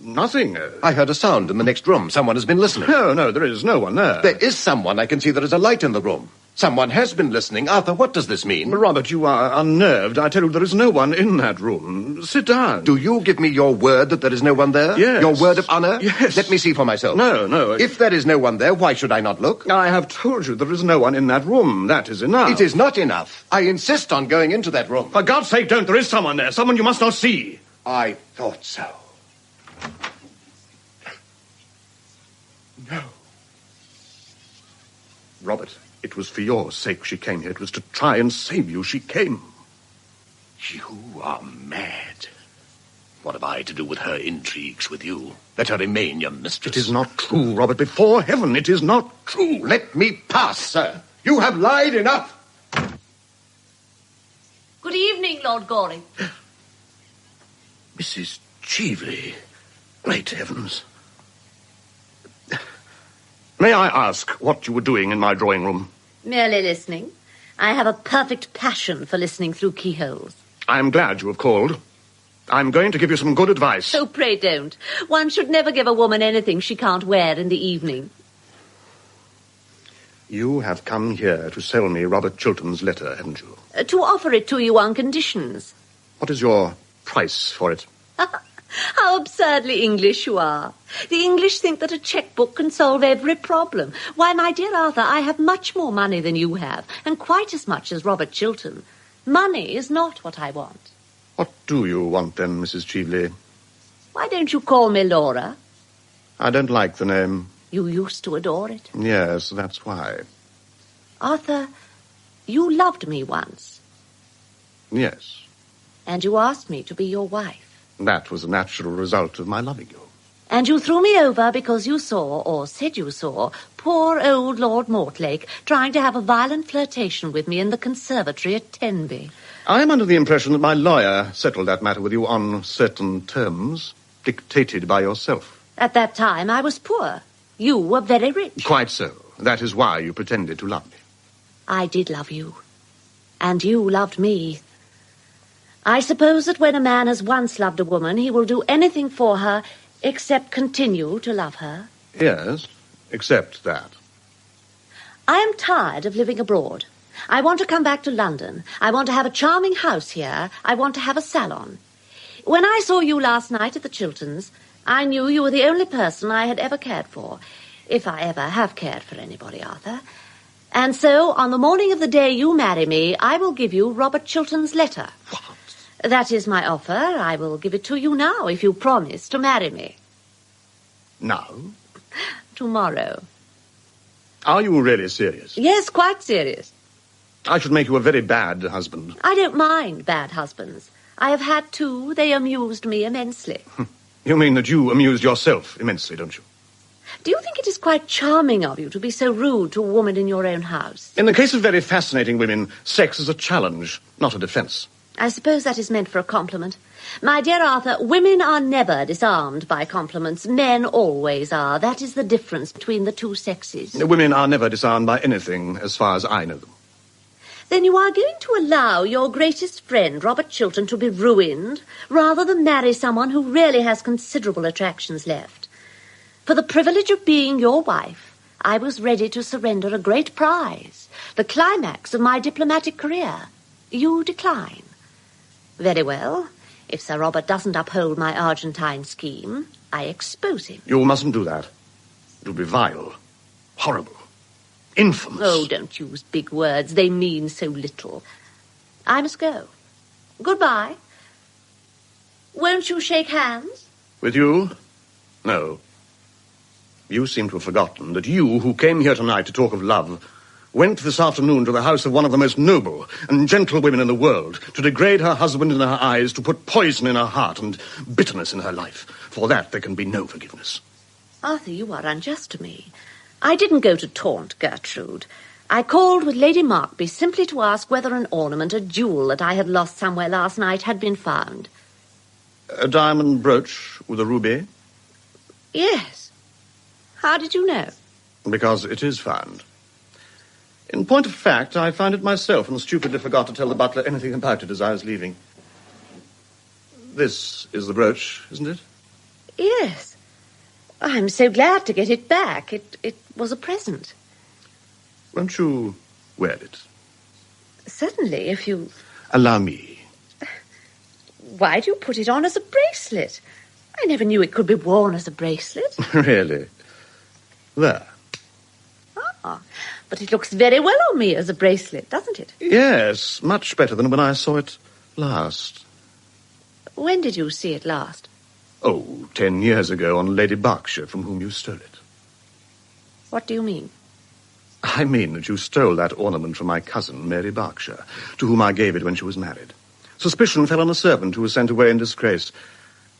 Nothing. I heard a sound in the next room. Someone has been listening. No, there is no one there. There is someone. I can see there is a light in the room. Someone has been listening. Arthur, what does this mean? Robert, you are unnerved. I tell you, there is no one in that room. Sit down. Do you give me your word that there is no one there? Yes. Your word of honor? Yes. Let me see for myself. No. If there is no one there, why should I not look? I have told you there is no one in that room. That is enough. It is not enough. I insist on going into that room. For God's sake, don't. There is someone there. Someone you must not see. I thought so. No. Robert, it was for your sake she came here. It was to try and save you she came. You are mad. What have I to do with her intrigues with you? Let her remain your mistress. It is not true, Robert. Before heaven, it is not true. Let me pass, sir. You have lied enough. Good evening, Lord Goring. Mrs. Cheveley. Great heavens. May I ask what you were doing in my drawing room? Merely listening. I have a perfect passion for listening through keyholes. I am glad you have called. I'm going to give you some good advice. Oh, pray don't. One should never give a woman anything she can't wear in the evening. You have come here to sell me Robert Chiltern's letter, haven't you? To offer it to you on conditions. What is your price for it? How absurdly English you are. The English think that a checkbook can solve every problem. Why, my dear Arthur, I have much more money than you have, and quite as much as Robert Chiltern. Money is not what I want. What do you want, then, Mrs. Cheveley? Why don't you call me Laura? I don't like the name. You used to adore it. Yes, that's why. Arthur, you loved me once. Yes. And you asked me to be your wife. That was a natural result of my loving you. And you threw me over because you saw, or said you saw, poor old Lord Mortlake trying to have a violent flirtation with me in the conservatory at Tenby. I am under the impression that my lawyer settled that matter with you on certain terms, dictated by yourself. At that time, I was poor. You were very rich. Quite so. That is why you pretended to love me. I did love you. And you loved me. I suppose that when a man has once loved a woman, he will do anything for her except continue to love her. Yes, except that. I am tired of living abroad. I want to come back to London. I want to have a charming house here. I want to have a salon. When I saw you last night at the Chilterns, I knew you were the only person I had ever cared for, if I ever have cared for anybody, Arthur. And so, on the morning of the day you marry me, I will give you Robert Chiltern's letter. What? That is my offer. I will give it to you now, if you promise to marry me. Now? Tomorrow. Are you really serious? Yes, quite serious. I should make you a very bad husband. I don't mind bad husbands. I have had 2. They amused me immensely. You mean that you amused yourself immensely, don't you? Do you think it is quite charming of you to be so rude to a woman in your own house? In the case of very fascinating women, sex is a challenge, not a defense. I suppose that is meant for a compliment. My dear Arthur, women are never disarmed by compliments. Men always are. That is the difference between the two sexes. Women are never disarmed by anything, as far as I know them. Then you are going to allow your greatest friend, Robert Chiltern, to be ruined, rather than marry someone who really has considerable attractions left. For the privilege of being your wife, I was ready to surrender a great prize, the climax of my diplomatic career. You decline. Very well. If Sir Robert doesn't uphold my Argentine scheme, I expose him. You mustn't do that. It would be vile, horrible, infamous. Oh, don't use big words. They mean so little. I must go. Goodbye. Won't you shake hands? With you? No. You seem to have forgotten that you, who came here tonight to talk of love, went this afternoon to the house of one of the most noble and gentle women in the world to degrade her husband in her eyes, to put poison in her heart and bitterness in her life. For that there can be no forgiveness. Arthur, you are unjust to me. I didn't go to taunt Gertrude. I called with Lady Markby simply to ask whether an ornament, a jewel that I had lost somewhere last night, had been found. A diamond brooch with a ruby? Yes. How did you know? Because it is found. In point of fact, I found it myself and stupidly forgot to tell the butler anything about it as I was leaving. This is the brooch, isn't it? Yes. I'm so glad to get it back. It was a present. Won't you wear it? Certainly, if you... Allow me. Why do you put it on as a bracelet? I never knew it could be worn as a bracelet. Really? There. Ah, but it looks very well on me as a bracelet, doesn't it? Yes, much better than when I saw it last. When did you see it last? Oh, 10 years ago on Lady Berkshire, from whom you stole it. What do you mean? I mean that you stole that ornament from my cousin, Mary Berkshire, to whom I gave it when she was married. Suspicion fell on a servant who was sent away in disgrace.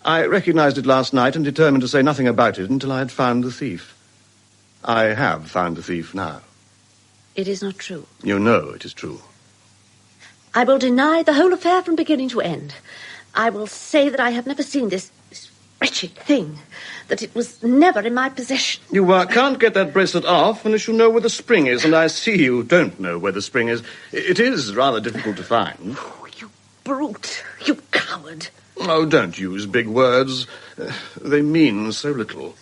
I recognized it last night and determined to say nothing about it until I had found the thief. I have found the thief now. It is not true. You know it is true. I will deny the whole affair from beginning to end. I will say that I have never seen this wretched thing, that it was never in my possession. You can't get that bracelet off unless you know where the spring is, and I see you don't know where the spring is. It is rather difficult to find. Oh, you brute! You coward! Oh, don't use big words. They mean so little.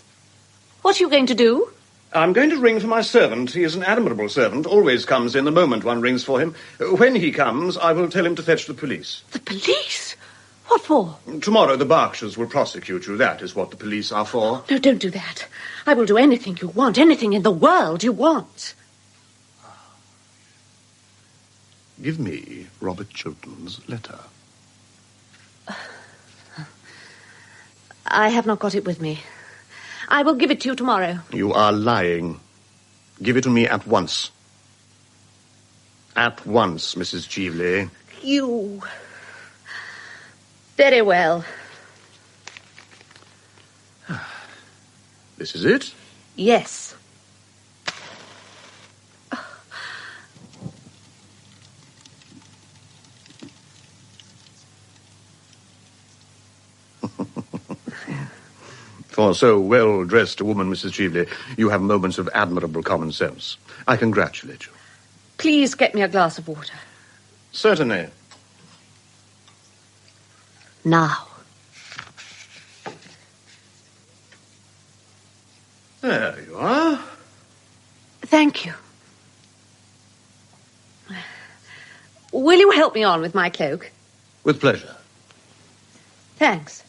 What are you going to do? I'm going to ring for my servant. He is an admirable servant, always comes in the moment one rings for him. When he comes, I will tell him to fetch the police. The police? What for? Tomorrow the Berkshires will prosecute you. That is what the police are for. No, don't do that. I will do anything you want, anything in the world you want. Give me Robert Chiltern's letter. I have not got it with me. I will give it to you tomorrow. You are lying. Give it to me at once. At once, Mrs. Cheveley. You... Very well. This is it? Yes. For so well-dressed a woman, Mrs. Cheveley, you have moments of admirable common sense. I congratulate you. Please get me a glass of water. Certainly. Now. There you are. Thank you. Will you help me on with my cloak? With pleasure. Thanks.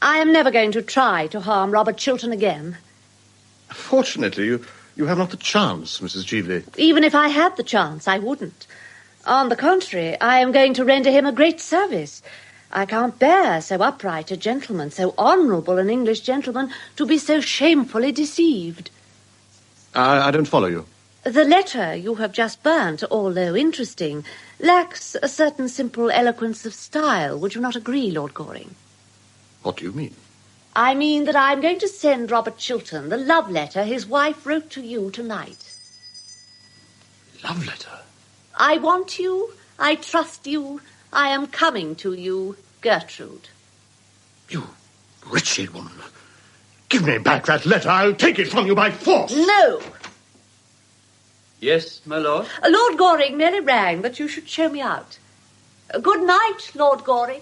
I am never going to try to harm Robert Chiltern again. Fortunately, you have not the chance, Mrs. Cheveley. Even if I had the chance, I wouldn't. On the contrary, I am going to render him a great service. I can't bear so upright a gentleman, so honourable an English gentleman, to be so shamefully deceived. I don't follow you. The letter you have just burnt, although interesting, lacks a certain simple eloquence of style. Would you not agree, Lord Goring? What do you mean? I mean that I'm going to send Robert Chiltern the love letter his wife wrote to you tonight. Love letter? I want you, I trust you, I am coming to you, Gertrude. You wretched woman. Give me back that letter. I'll take it from you by force. No. Yes, my lord? Lord Goring merely rang that you should show me out. Good night, Lord Goring.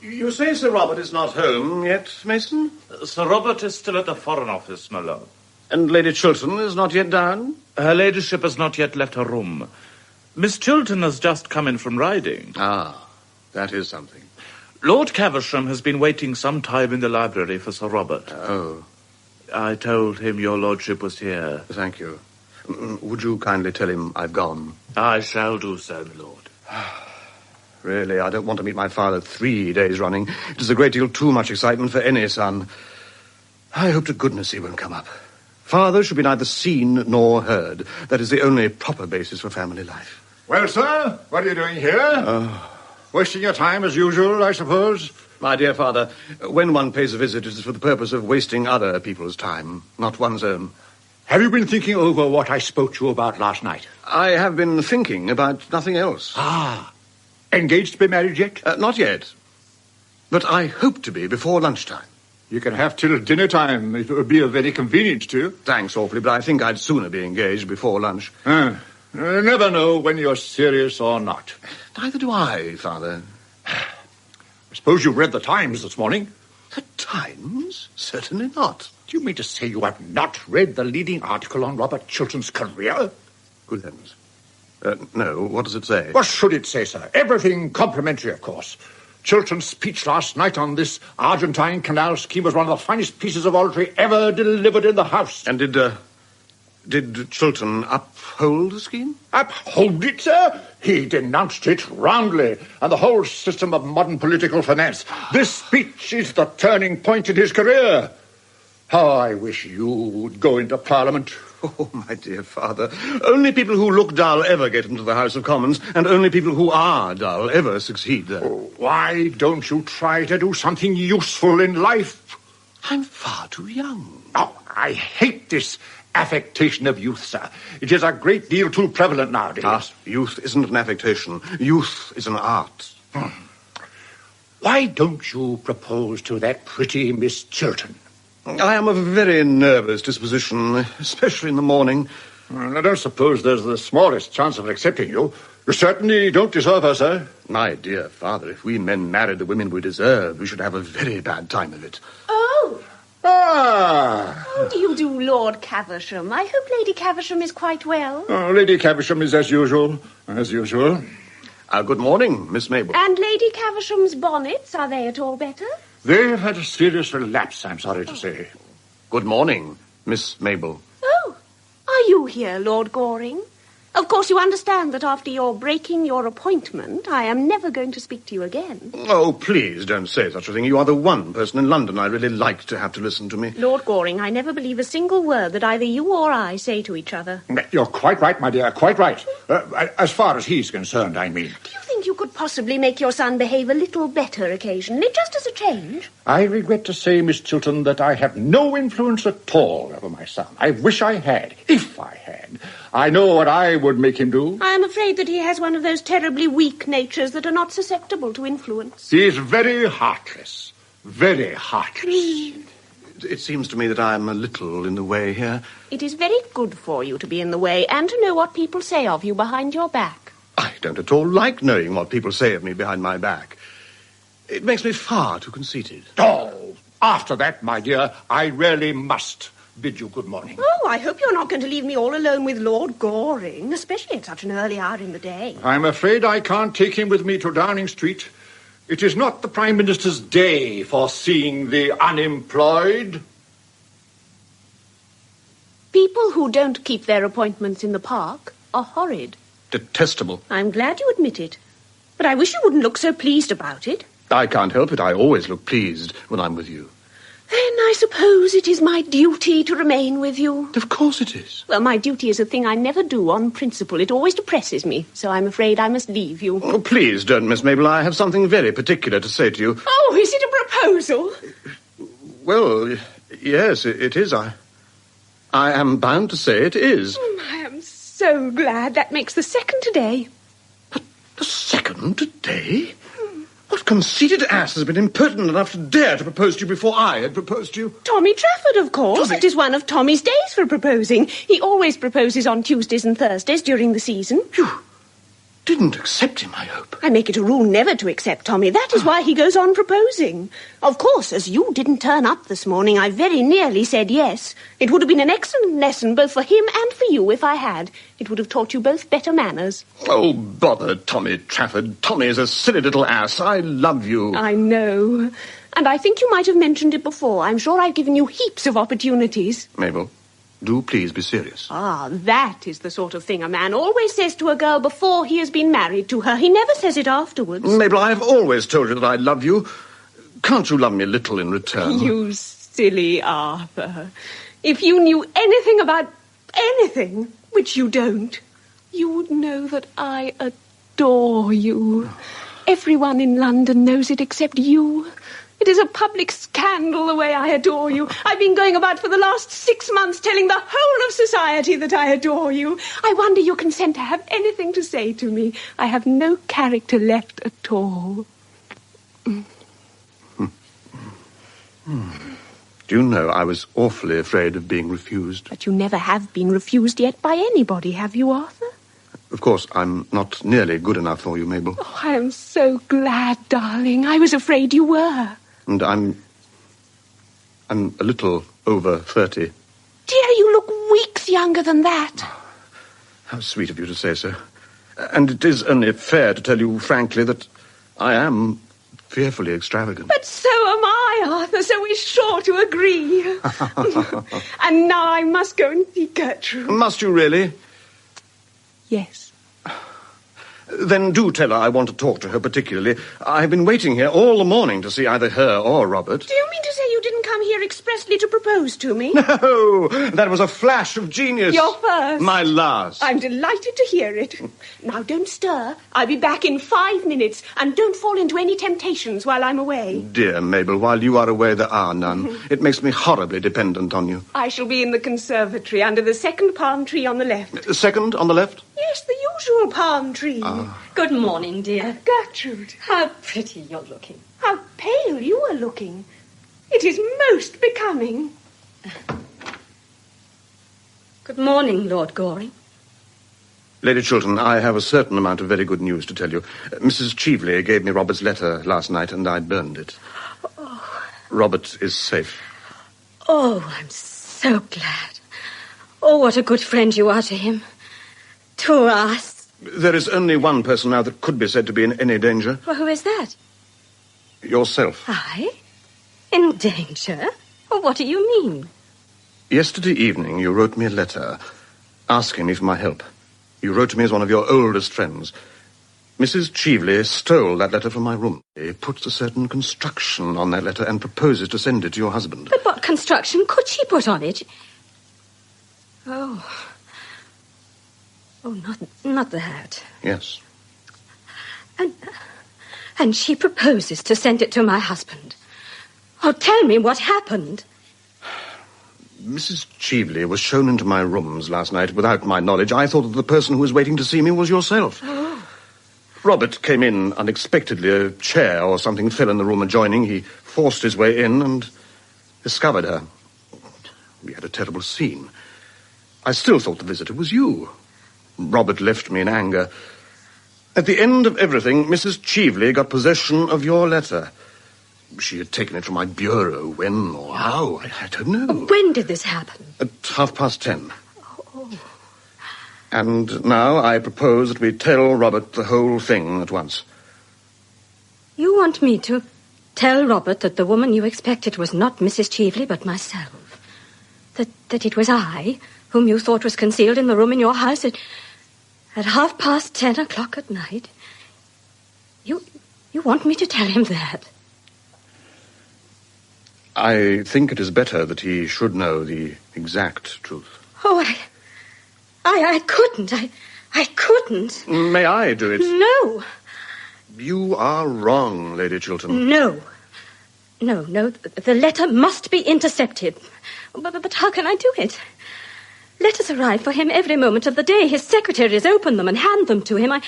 You say Sir Robert is not home yet, Mason? Sir Robert is still at the Foreign Office, my lord. And Lady Chiltern is not yet down? Her ladyship has not yet left her room. Miss Chiltern has just come in from riding. Ah, that is something. Lord Caversham has been waiting some time in the library for Sir Robert. Oh. I told him your lordship was here. Thank you. Would you kindly tell him I've gone? I shall do so, my lord. Really, I don't want to meet my father 3 days running. It is a great deal too much excitement for any son. I hope to goodness he won't come up. Father should be neither seen nor heard. That is the only proper basis for family life. Well, sir, what are you doing here? Wasting your time as usual, I suppose? My dear father, when one pays a visit, it is for the purpose of wasting other people's time, not one's own. Have you been thinking over what I spoke to you about last night? I have been thinking about nothing else. Ah. Engaged to be married yet? Not yet. But I hope to be before lunchtime. You can have till dinner time. It would be very convenient to you. Thanks awfully, but I think I'd sooner be engaged before lunch. You never know when you're serious or not. Neither do I, Father. I suppose you read the Times this morning? The Times? Certainly not. Do you mean to say you have not read the leading article on Robert Chiltern's career? Good heavens. No, what does it say? What should it say, sir? Everything complimentary, of course. Chiltern's speech last night on this Argentine canal scheme was one of the finest pieces of oratory ever delivered in the House. And did Chiltern uphold the scheme? Uphold it, sir? He denounced it roundly, and the whole system of modern political finance. This speech is the turning point in his career. How I wish you would go into Parliament. Oh, my dear father, only people who look dull ever get into the House of Commons, and only people who are dull ever succeed there. Oh, why don't you try to do something useful in life? I'm far too young. Oh, I hate this affectation of youth, sir. It is a great deal too prevalent nowadays. Ah, youth isn't an affectation. Youth is an art. Why don't you propose to that pretty Miss Chiltern? I am of a very nervous disposition, especially in the morning. Well, I don't suppose there's the smallest chance of accepting you. You certainly don't deserve her, sir. My dear father, if we men married the women we deserve, we should have a very bad time of it. Oh. Ah. How do you do, Lord Caversham? I hope Lady Caversham is quite well. Oh, Lady Caversham is as usual. As usual. Good morning, Miss Mabel. And Lady Caversham's bonnets, are they at all better? They've had a serious relapse, I'm sorry to say. Good morning, Miss Mabel. Oh, are you here, Lord Goring? Of course, you understand that after your breaking your appointment, I am never going to speak to you again. Oh, please don't say such a thing. You are the one person in London I really like to have to listen to me. Lord Goring, I never believe a single word that either you or I say to each other. You're quite right, my dear, quite right. As far as he's concerned, I mean. Do you think you could possibly make your son behave a little better occasionally, just as a change? I regret to say, Miss Chiltern, that I have no influence at all over my son. I wish I had, if I had. I know what I would make him do. I am afraid that he has one of those terribly weak natures that are not susceptible to influence. He is very heartless. Very heartless. It seems to me that I am a little in the way here. It is very good for you to be in the way and to know what people say of you behind your back. I don't at all like knowing what people say of me behind my back. It makes me far too conceited. Oh, after that, my dear, I really must bid you good morning. Oh, I hope you're not going to leave me all alone with Lord Goring, especially at such an early hour in the day. I'm afraid I can't take him with me to Downing Street. It is not the Prime Minister's day for seeing the unemployed. People who don't keep their appointments in the park are horrid. Detestable. I'm glad you admit it. But I wish you wouldn't look so pleased about it. I can't help it. I always look pleased when I'm with you. Then I suppose it is my duty to remain with you. Of course it is. Well, my duty is a thing I never do on principle. It always depresses me, so I'm afraid I must leave you. Oh, please don't, Miss Mabel. I have something very particular to say to you. Oh, is it a proposal? Well, yes, it is. I am bound to say it is. I am so glad. That makes the second today. But the second today? What conceited ass has been impertinent enough to dare to propose to you before I had proposed to you? Tommy Trafford, of course. Tommy? It is one of Tommy's days for proposing. He always proposes on Tuesdays and Thursdays during the season. You didn't accept him, I hope. I make it a rule never to accept Tommy. That is why he goes on proposing. Of course, as you didn't turn up this morning, I very nearly said yes. It would have been an excellent lesson both for him and for you if I had. It would have taught you both better manners. Oh, bother Tommy Trafford. Tommy is a silly little ass. I love you. I know. And I think you might have mentioned it before. I'm sure I've given you heaps of opportunities. Mabel, do please be serious. Ah, that is the sort of thing a man always says to a girl before he has been married to her. He never says it afterwards. Mabel, I have always told you that I love you. Can't you love me a little in return? You silly Arthur. If you knew anything about anything, which you don't, you would know that I adore you. Everyone in London knows it except you. It is a public scandal the way I adore you. I've been going about for the last 6 months telling the whole of society that I adore you. I wonder you consent to have anything to say to me. I have no character left at all. Do you know, I was awfully afraid of being refused. But you never have been refused yet by anybody, have you, Arthur? Of course, I'm not nearly good enough for you, Mabel. Oh, I am so glad, darling. I was afraid you were. And I'm a little over 30. Dear, you look weeks younger than that. How sweet of you to say so. And it is only fair to tell you frankly that I am fearfully extravagant. But so am I, Arthur, so we're sure to agree. And now I must go and see Gertrude. Must you really? Yes. Then do tell her I want to talk to her particularly. I've been waiting here all the morning to see either her or Robert. Do you mean to say you didn't come here expressly to propose to me? No, that was a flash of genius. Your first. My last. I'm delighted to hear it. Now, don't stir. I'll be back in 5 minutes, and don't fall into any temptations while I'm away. Dear Mabel, while you are away, there are none. It makes me horribly dependent on you. I shall be in the conservatory under the second palm tree on the left. Second on the left? Yes, the usual palm tree. Good morning, dear. Gertrude. How pretty you're looking. How pale you are looking. It is most becoming. Good morning, Lord Goring. Lady Chiltern, I have a certain amount of very good news to tell you. Mrs. Cheveley gave me Robert's letter last night, and I burned it. Oh. Robert is safe. Oh, I'm so glad. Oh, what a good friend you are to him. To us. There is only one person now that could be said to be in any danger. Well, who is that? Yourself. I? In danger? Well, what do you mean? Yesterday evening you wrote me a letter asking me for my help. You wrote to me as one of your oldest friends. Mrs. Cheveley stole that letter from my room. She puts a certain construction on that letter and proposes to send it to your husband. But what construction could she put on it? Oh, not that. Yes. And she proposes to send it to my husband. Oh, tell me what happened. Mrs. Cheveley was shown into my rooms last night without my knowledge. I thought that the person who was waiting to see me was yourself. Oh. Robert came in unexpectedly. A chair or something fell in the room adjoining. He forced his way in and discovered her. We had a terrible scene. I still thought the visitor was you. Robert left me in anger. At the end of everything, Mrs. Cheveley got possession of your letter. She had taken it from my bureau. When or how, I don't know. When did this happen? At 10:30. Oh. And now I propose that we tell Robert the whole thing at once. You want me to tell Robert that the woman you expected was not Mrs. Cheveley, but myself? That it was I whom you thought was concealed in the room in your house at 10:30 at night? You want me to tell him that? I think it is better that he should know the exact truth. Oh, I couldn't. I couldn't. May I do it? No. You are wrong, Lady Chiltern. No. No. The letter must be intercepted. But how can I do it? Letters arrive for him every moment of the day. His secretaries open them and hand them to him. I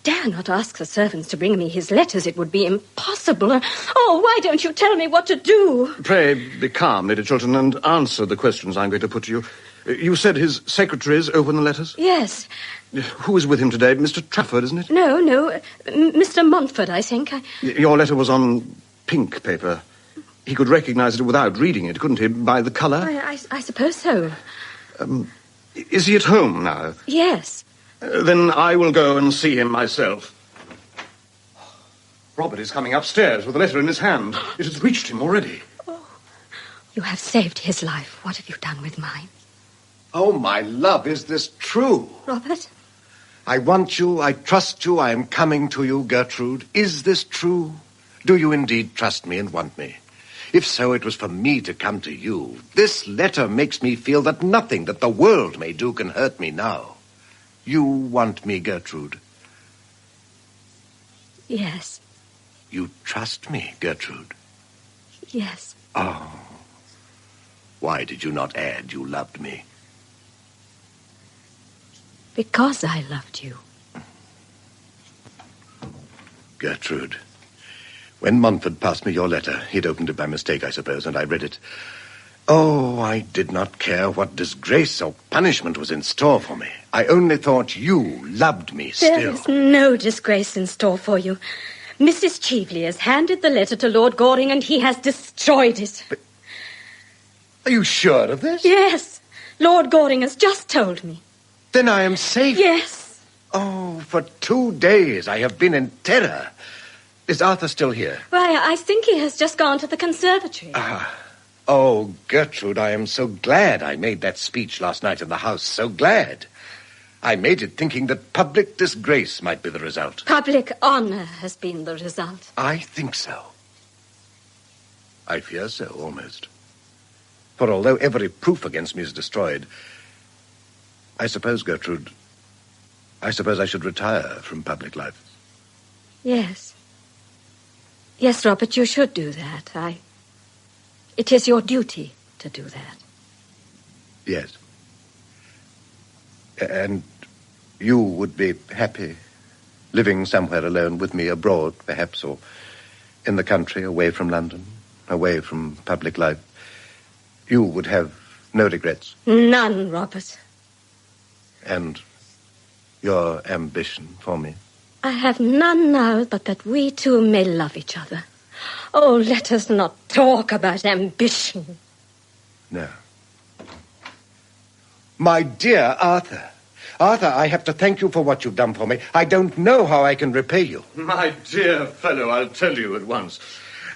dare not ask the servants to bring me his letters. It would be impossible. Oh, why don't you tell me what to do? Pray be calm, Lady Chiltern, and answer the questions I'm going to put to you. You said his secretaries open the letters? Yes. Who is with him today? Mr. Trafford, isn't it? No. Mr. Montford, I think. Your letter was on pink paper. He could recognize it without reading it, couldn't he, by the colour? I suppose so. Is he at home now? Yes. Then I will go and see him myself. Robert is coming upstairs with a letter in his hand. It has reached him already. Oh, you have saved his life. What have you done with mine? Oh, my love, is this true? Robert? I want you, I trust you, I am coming to you, Gertrude. Is this true? Do you indeed trust me and want me? If so, it was for me to come to you. This letter makes me feel that nothing that the world may do can hurt me now. You want me, Gertrude? Yes. You trust me, Gertrude? Yes. Oh. Why did you not add you loved me? Because I loved you. Gertrude, when Montford passed me your letter, he'd opened it by mistake, I suppose, and I read it. Oh, I did not care what disgrace or punishment was in store for me. I only thought you loved me still. There is no disgrace in store for you. Mrs. Cheveley has handed the letter to Lord Goring and he has destroyed it. But are you sure of this? Yes. Lord Goring has just told me. Then I am safe? Yes. Oh, for 2 days I have been in terror. Is Arthur still here? Why, I think he has just gone to the conservatory. Oh, Gertrude, I am so glad I made that speech last night in the house. So glad. I made it thinking that public disgrace might be the result. Public honour has been the result. I think so. I fear so, almost. For although every proof against me is destroyed, I suppose, Gertrude, I should retire from public life. Yes. Yes, Robert, you should do that. It is your duty to do that. Yes. And you would be happy living somewhere alone with me abroad, perhaps, or in the country, away from London, away from public life. You would have no regrets. None, Robert. And your ambition for me? I have none now but that we two may love each other. Oh, let us not talk about ambition. No. My dear Arthur. Arthur, I have to thank you for what you've done for me. I don't know how I can repay you. My dear fellow, I'll tell you at once.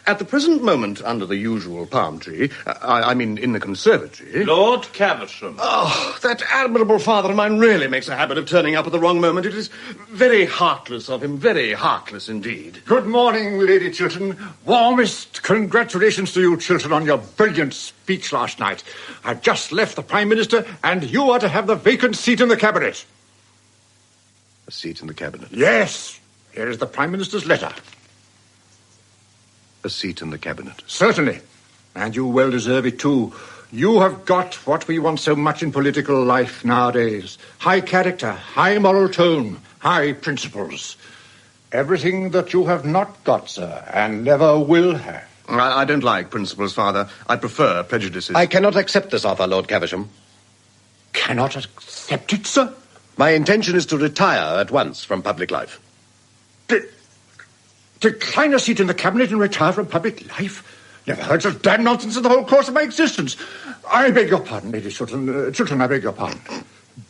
At the present moment, under the usual palm tree, I mean in the conservatory... Lord Caversham. Oh, that admirable father of mine really makes a habit of turning up at the wrong moment. It is very heartless of him, very heartless indeed. Good morning, Lady Chiltern. Warmest congratulations to you, Chiltern, on your brilliant speech last night. I've just left the Prime Minister, and you are to have the vacant seat in the Cabinet. A seat in the Cabinet? Yes. Here is the Prime Minister's letter. A seat in the Cabinet? Certainly. And you well deserve it, too. You have got what we want so much in political life nowadays. High character, high moral tone, high principles. Everything that you have not got, sir, and never will have. I don't like principles, Father. I prefer prejudices. I cannot accept this offer, Lord Caversham. Cannot accept it, sir? My intention is to retire at once from public life. Decline a seat in the Cabinet and retire from public life? Never heard such damn nonsense in the whole course of my existence. I beg your pardon, Lady Chiltern. Chiltern, I beg your pardon.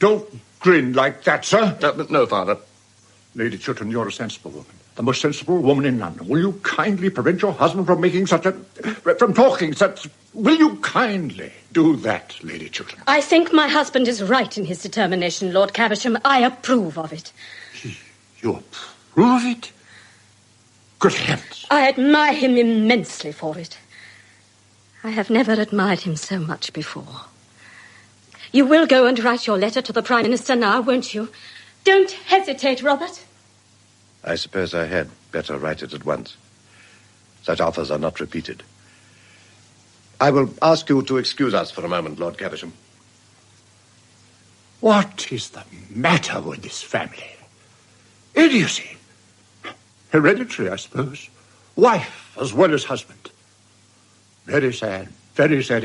Don't grin like that, sir. No, Father. Lady Chiltern, you're a sensible woman. The most sensible woman in London. Will you kindly prevent your husband from talking such... Will you kindly do that, Lady Chiltern? I think my husband is right in his determination, Lord Caversham. I approve of it. You approve of it? Good heavens. I admire him immensely for it. I have never admired him so much before. You will go and write your letter to the Prime Minister now, won't you? Don't hesitate, Robert. I suppose I had better write it at once. Such offers are not repeated. I will ask you to excuse us for a moment, Lord Caversham. What is the matter with this family? Idiocy. Hereditary, I suppose. Wife as well as husband. Very sad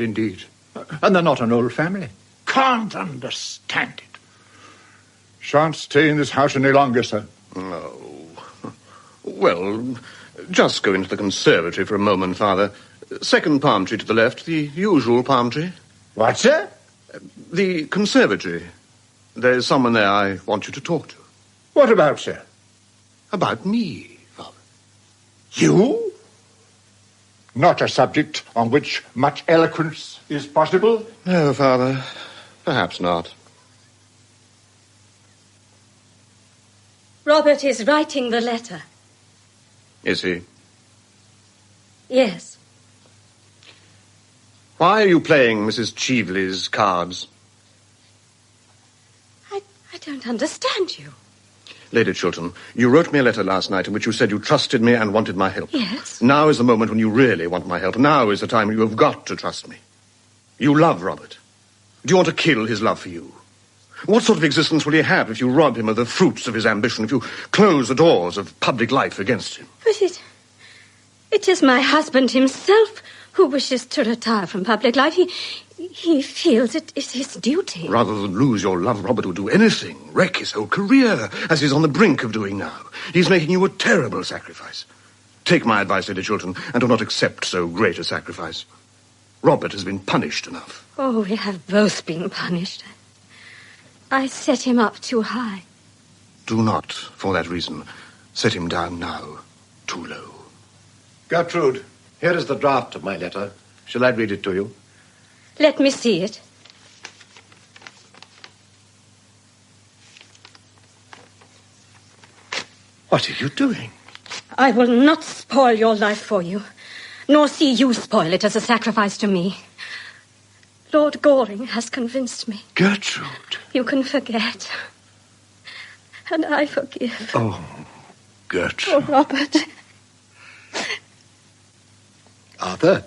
indeed. And they're not an old family. Can't understand it. Shan't stay in this house any longer, sir. Oh. Well, just go into the conservatory for a moment, Father. Second palm tree to the left, the usual palm tree. What, sir? The conservatory. There's someone there I want you to talk to. What about, sir? About me, Father. You? Not a subject on which much eloquence is possible? No, Father. Perhaps not. Robert is writing the letter. Is he? Yes. Why are you playing Mrs. Cheveley's cards? I don't understand you. Lady Chiltern, you wrote me a letter last night in which you said you trusted me and wanted my help. Yes. Now is the moment when you really want my help. Now is the time when you have got to trust me. You love Robert. Do you want to kill his love for you? What sort of existence will he have if you rob him of the fruits of his ambition, if you close the doors of public life against him? But it is my husband himself who wishes to retire from public life. He feels it is his duty. Rather than lose your love, Robert would do anything, wreck his whole career, as he's on the brink of doing now. He's making you a terrible sacrifice. Take my advice, Lady Chiltern, and do not accept so great a sacrifice. Robert has been punished enough. Oh, we have both been punished. I set him up too high. Do not, for that reason, set him down now too low. Gertrude, here is the draft of my letter. Shall I read it to you? Let me see it. What are you doing? I will not spoil your life for you, nor see you spoil it as a sacrifice to me. Lord Goring has convinced me. Gertrude. You can forget. And I forgive. Oh, Gertrude. Oh, Robert. Arthur,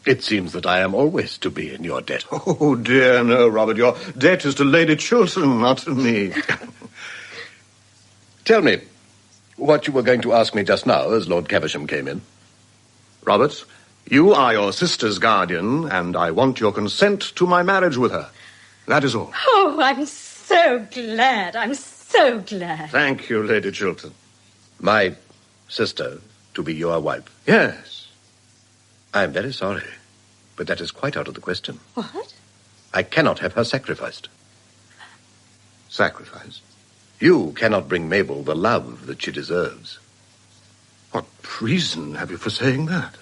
it seems that I am always to be in your debt. Oh, dear, no, Robert. Your debt is to Lady Chiltern, not to me. Tell me what you were going to ask me just now as Lord Caversham came in. Robert, you are your sister's guardian, and I want your consent to my marriage with her. That is all. Oh, I'm so glad. I'm so glad. Thank you, Lady Chiltern. My sister to be your wife? Yes. I'm very sorry, but that is quite out of the question. What? I cannot have her sacrificed. Sacrifice? You cannot bring Mabel the love that she deserves. What reason have you for saying that?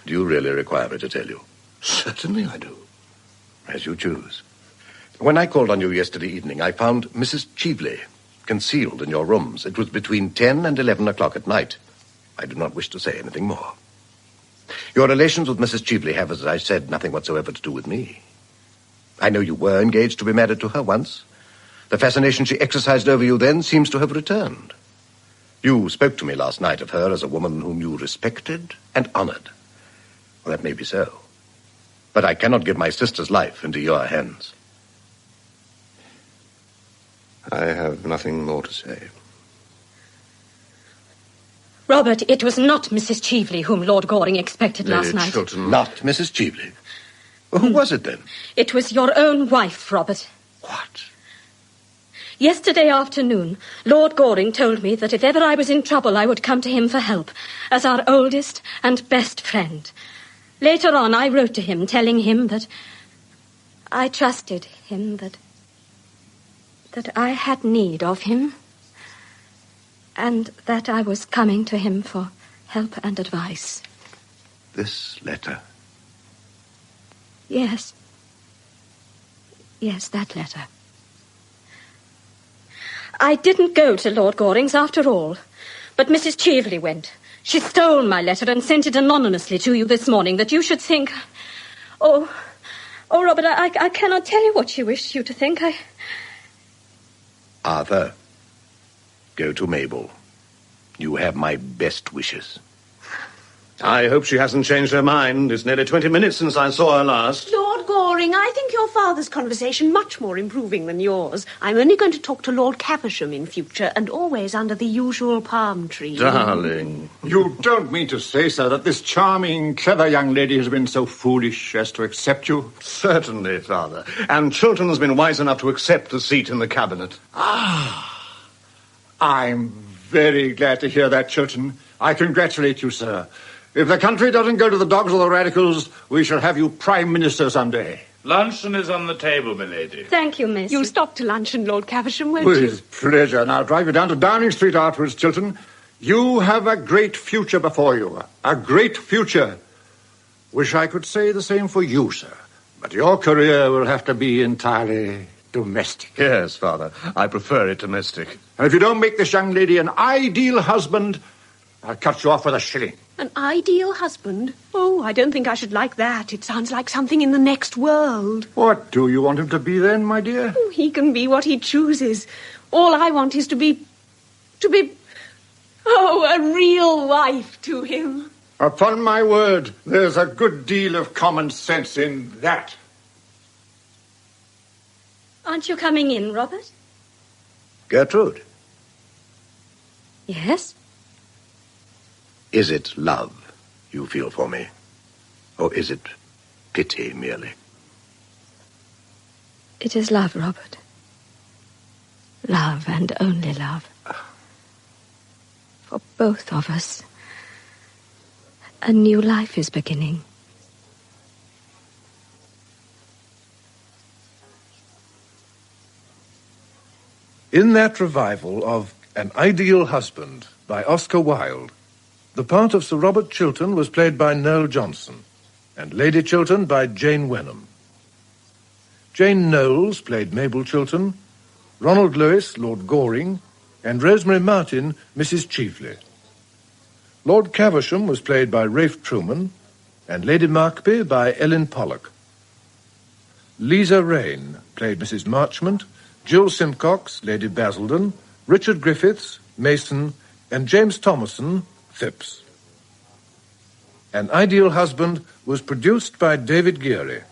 Do you really require me to tell you? Certainly I do. As you choose. When I called on you yesterday evening, I found Mrs. Cheveley concealed in your rooms. It was between 10 and 11 o'clock at night. I do not wish to say anything more. Your relations with Mrs. Cheveley have, as I said, nothing whatsoever to do with me. I know you were engaged to be married to her once. The fascination she exercised over you then seems to have returned. You spoke to me last night of her as a woman whom you respected and honored. Well, that may be so. But I cannot give my sister's life into your hands. I have nothing more to say. Robert, it was not Mrs. Cheveley whom Lord Goring expected last night. Chiltern. Not Mrs. Cheveley. Who was it then? It was your own wife, Robert. What? Yesterday afternoon, Lord Goring told me that if ever I was in trouble, I would come to him for help, as our oldest and best friend. Later on, I wrote to him, telling him that I trusted him, that I had need of him, and that I was coming to him for help and advice. This letter? Yes. Yes, that letter. I didn't go to Lord Goring's after all, but Mrs. Cheveley went. She stole my letter and sent it anonymously to you this morning, that you should think... Oh, Robert, I cannot tell you what she wished you to think. Arthur, go to Mabel. You have my best wishes. I hope she hasn't changed her mind. It's nearly 20 minutes since I saw her last. Lord Goring, I think your father's conversation much more improving than yours. I'm only going to talk to Lord Caversham in future, and always under the usual palm tree. Darling. You don't mean to say, sir, that this charming, clever young lady has been so foolish as to accept you? Certainly, Father. And Chiltern has been wise enough to accept the seat in the cabinet. I'm very glad to hear that, Chiltern. I congratulate you, sir. If the country doesn't go to the dogs or the radicals, we shall have you Prime Minister someday. Luncheon is on the table, milady. Thank you, miss. You'll stop to luncheon, Lord Caversham, won't you? With pleasure. And I'll drive you down to Downing Street afterwards, Chiltern. You have a great future before you. A great future. Wish I could say the same for you, sir. But your career will have to be entirely domestic. Yes, Father. I prefer it domestic. And if you don't make this young lady an ideal husband, I'll cut you off with a shilling. An ideal husband? Oh, I don't think I should like that. It sounds like something in the next world. What do you want him to be then, my dear? Oh, he can be what he chooses. All I want is to be, a real wife to him. Upon my word, there's a good deal of common sense in that. Aren't you coming in, Robert? Gertrude, Yes? is it love you feel for me? Or is it pity merely? It is love, Robert. Love and only love. For both of us. A new life is beginning. In that revival of An Ideal Husband by Oscar Wilde, the part of Sir Robert Chiltern was played by Noel Johnson, and Lady Chiltern by Jane Wenham. Jane Knowles played Mabel Chiltern, Ronald Lewis, Lord Goring, and Rosemary Martin, Mrs. Chiefley. Lord Caversham was played by Ralph Truman, and Lady Markby by Ellen Pollock. Lisa Rain played Mrs. Marchmont, Jill Simcox, Lady Basildon, Richard Griffiths, Mason, and James Thomason, Phipps. An Ideal Husband was produced by David Geary.